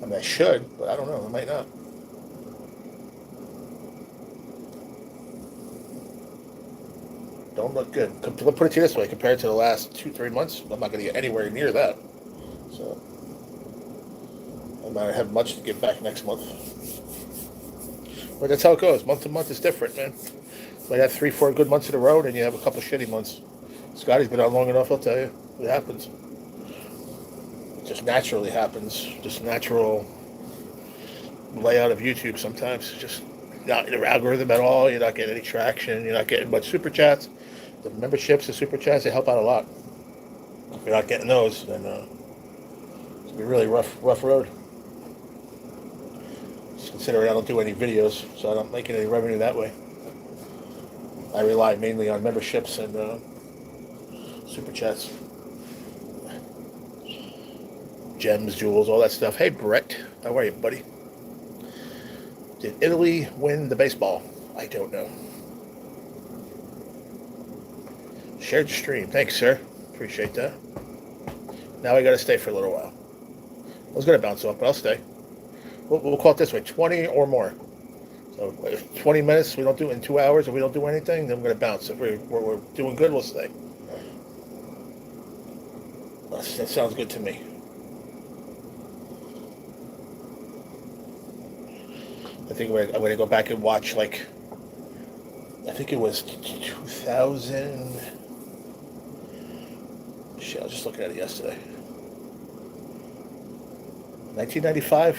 I mean, I should, but I don't know. I might not. Don't look good. Put it to you this way: compared to the last 2-3 months, I'm not going to get anywhere near that. So I might have much to give back next month. But that's how it goes. Month to month is different, man. Might have 3-4 good months in a row, and you have a couple shitty months. Scotty's been out long enough. I'll tell you, it happens. It just naturally happens. Just natural layout of YouTube. Sometimes it's just not in the algorithm at all. You're not getting any traction. You're not getting much super chats. The memberships, the super chats, they help out a lot. If you're not getting those, then it's gonna be a really rough road. Just considering I don't do any videos, so I don't make any revenue that way. I rely mainly on memberships and super chats, gems, jewels, all that stuff. Hey, Brett, how are you, buddy? Did Italy win the baseball? I don't know. Shared your stream. Thanks, sir. Appreciate that. Now I got to stay for a little while. I was going to bounce off, but I'll stay. We'll call it this way, 20 or more. So if 20 minutes, we don't do it in 2 hours, if we don't do anything, then we're going to bounce. If we're doing good, we'll stay. That sounds good to me. I think I'm going to go back and watch, like, I think it was 2000. Shit, I was just looking at it yesterday. 1995?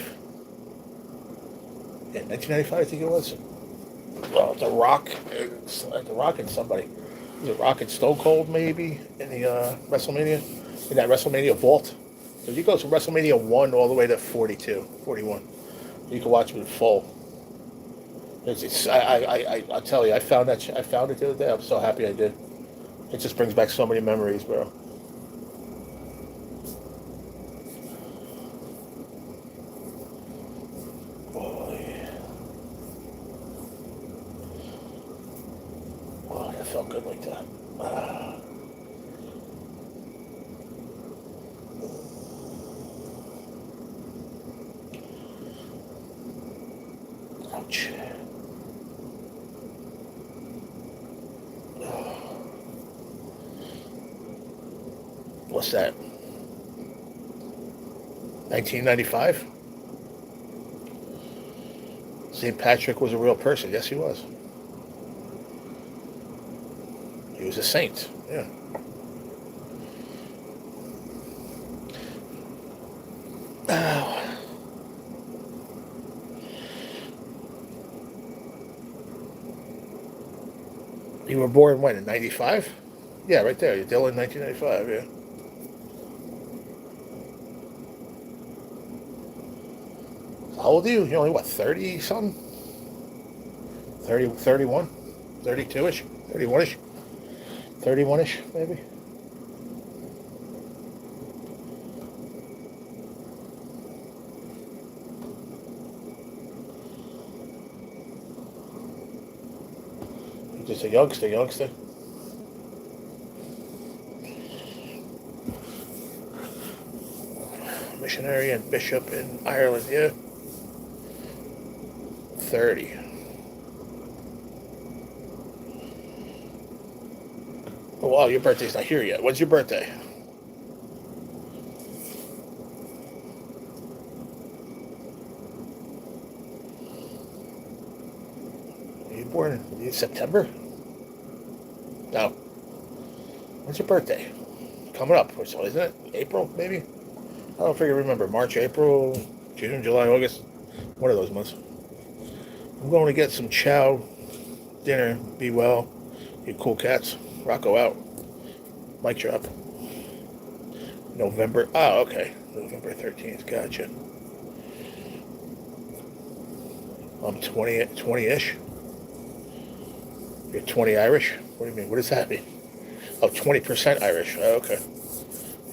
Yeah, 1995, I think it was. Well, The Rock and somebody. Was it Rock and Stone Cold, maybe, in the WrestleMania? In that WrestleMania vault? So you go from WrestleMania 1 all the way to 42, 41. You can watch it in full. I'll tell you, I found it the other day. I'm so happy I did. It just brings back so many memories, bro. Boy. Oh, that felt good like that. Ouch. What's that? 1995? St. Patrick was a real person. Yes, he was. He was a saint. Yeah. You were born when, in 95? Yeah, right there. You're Dylan, 1995, yeah. How old are you? You're only, what, 30-something? 30, 31? 32-ish? 31-ish? 31-ish, maybe? You're just a youngster. Missionary and bishop in Ireland, yeah. 30. Oh, wow, your birthday's not here yet. When's your birthday? Are you born in September? No. When's your birthday? Coming up, so isn't it? April, maybe? I don't figure remember. March, April, June, July, August. One of those months. I'm going to get some chow, dinner, be well, you cool cats, Rocco out, mic drop. November, okay, November 13th, gotcha. I'm 20-ish. You're 20 Irish? What do you mean? What does that mean? Oh, 20% Irish, okay.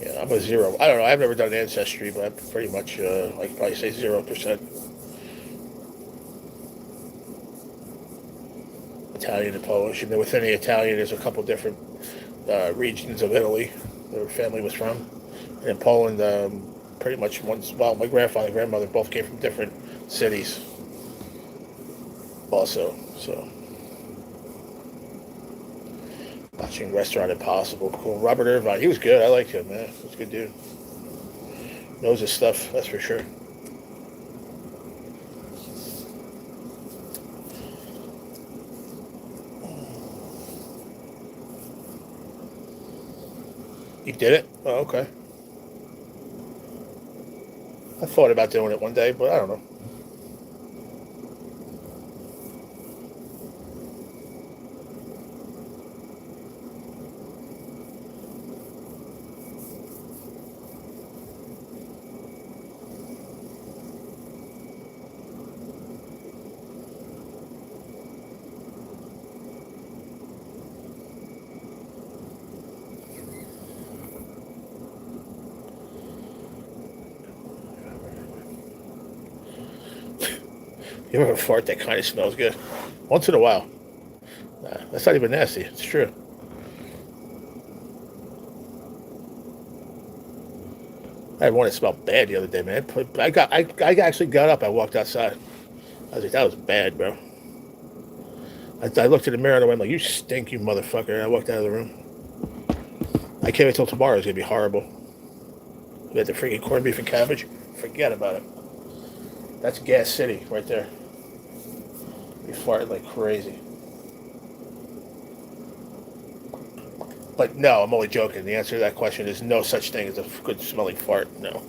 Yeah, I'm a 0. I don't know, I've never done Ancestry, but I'm pretty much, I could probably say 0%. Italian and Polish, and then within the Italian, there's a couple different regions of Italy where her family was from. And in Poland, pretty much my grandfather and grandmother both came from different cities also, so. Watching Restaurant Impossible. Cool. Robert Irvine. He was good. I liked him, man. He's a good dude. Knows his stuff, that's for sure. You did it? Oh, okay. I thought about doing it one day, but I don't know. You ever fart that kind of smells good? Once in a while. That's not even nasty. It's true. I had one that smelled bad the other day, man. I actually got up. I walked outside. I was like, that was bad, bro. I looked in the mirror and I went like, you stink, you motherfucker. And I walked out of the room. I can't wait till tomorrow. It's gonna be horrible. We had the freaking corned beef and cabbage. Forget about it. That's Gas City right there. We farted like crazy. But no, I'm only joking. The answer to that question is no such thing as a good smelling fart. No.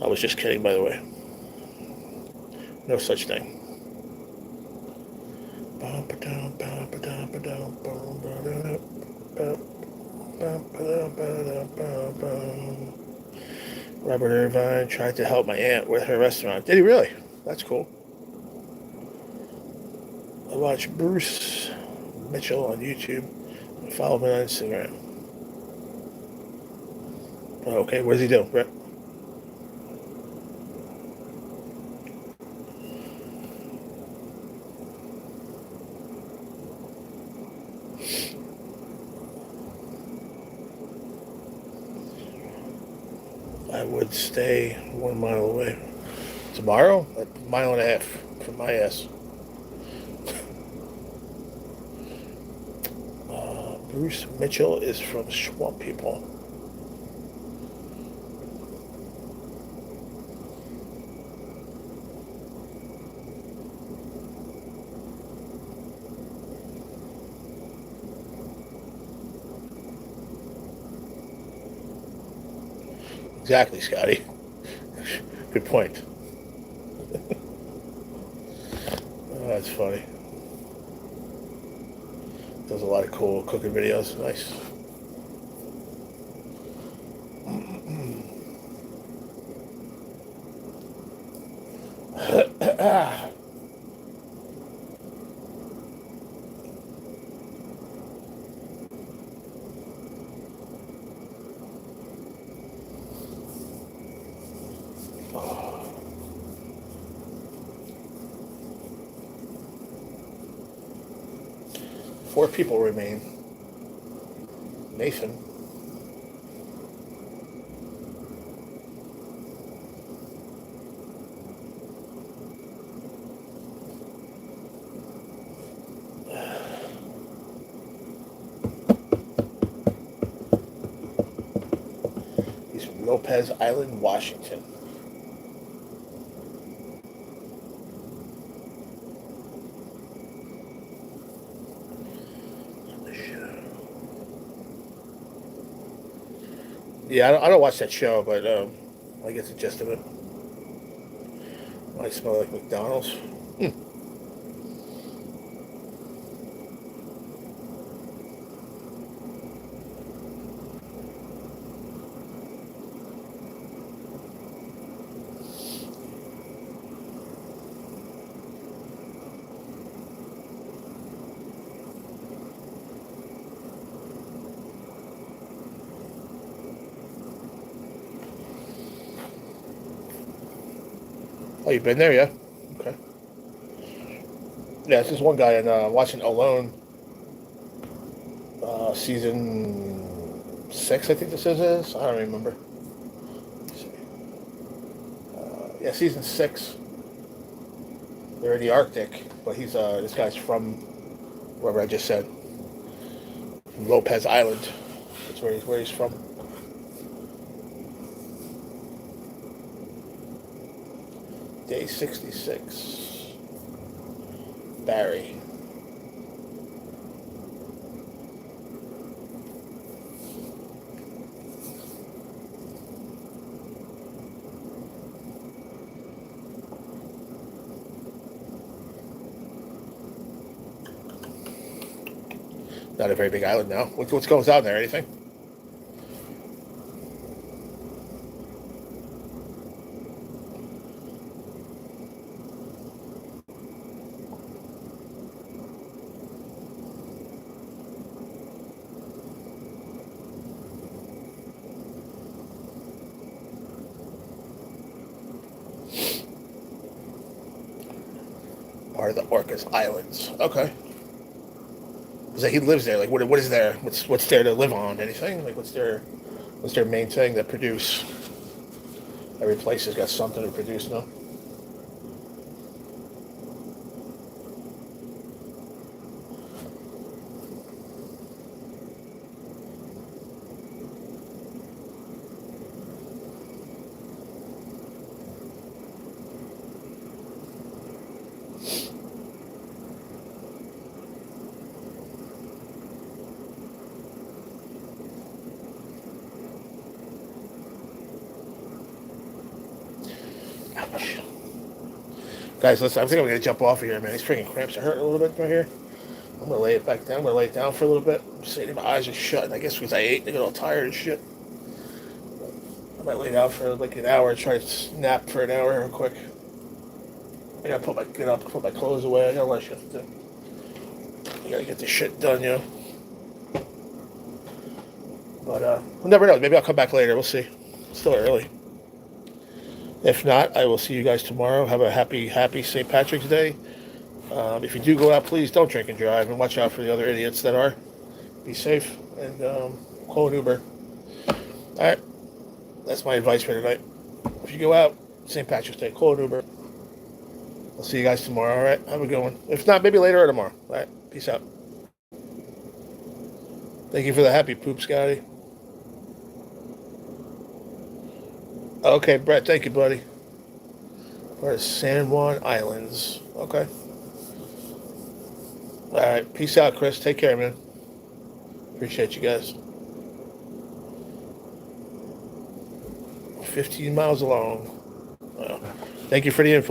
I was just kidding, by the way. No such thing. Robert Irvine tried to help my aunt with her restaurant. Did he really? That's cool. I watch Bruce Mitchell on YouTube. Follow me on Instagram. Okay, what does he do? Right. I would stay 1 mile away. Tomorrow? A mile and a half from my ass. Bruce Mitchell is from Swamp People. Exactly, Scotty. Good point. Oh, that's funny. Does a lot of cool cooking videos. Nice. Four people remain. Nathan. He's from Lopez Island, Washington. Yeah, I don't watch that show, but I get the gist of it. I smell like McDonald's. Oh, you've been there, yeah? Okay. Yeah, this is one guy, and watching Alone, season 6, I think this is. I don't remember. Let's see. Yeah, season 6. They're in the Arctic, but he's this guy's from wherever I just said. Lopez Island. That's where he's from. Day 66. Barry. Not a very big island now. What's goes on there? Anything? Part of the Orcas Islands. Okay. So he lives there. Like, what is there? What's there to live on? Anything? Like, what's their main thing that produce? Every place has got something to produce, no? Ouch. Guys, listen, I think I'm going to jump off of here, man. These freaking cramps are hurting a little bit right here. I'm going to lay it back down. I'm going to lay it down for a little bit. I'm sitting, my eyes are shut, and I guess because I ate, I get all tired and shit. I might lay down for like an hour and try to nap for an hour real quick. I got to get up, put my clothes away. I got a lot of shit to do. I got to get this shit done, you know. But we'll never know. Maybe I'll come back later. We'll see. It's still early. If not, I will see you guys tomorrow. Have a happy St. Patrick's Day. If you do go out, please don't drink and drive, and watch out for the other idiots that are. Be safe, and call an Uber. All right, that's my advice for tonight. If you go out, St. Patrick's Day, call an Uber. I'll see you guys tomorrow, all right? Have a good one. If not, maybe later or tomorrow. All right, peace out. Thank you for the happy poop, Scotty. Okay, Brett, thank you, buddy. Where's San Juan Islands? Okay. All right, peace out, Chris. Take care, man. Appreciate you guys. 15 miles along. Thank you for the info.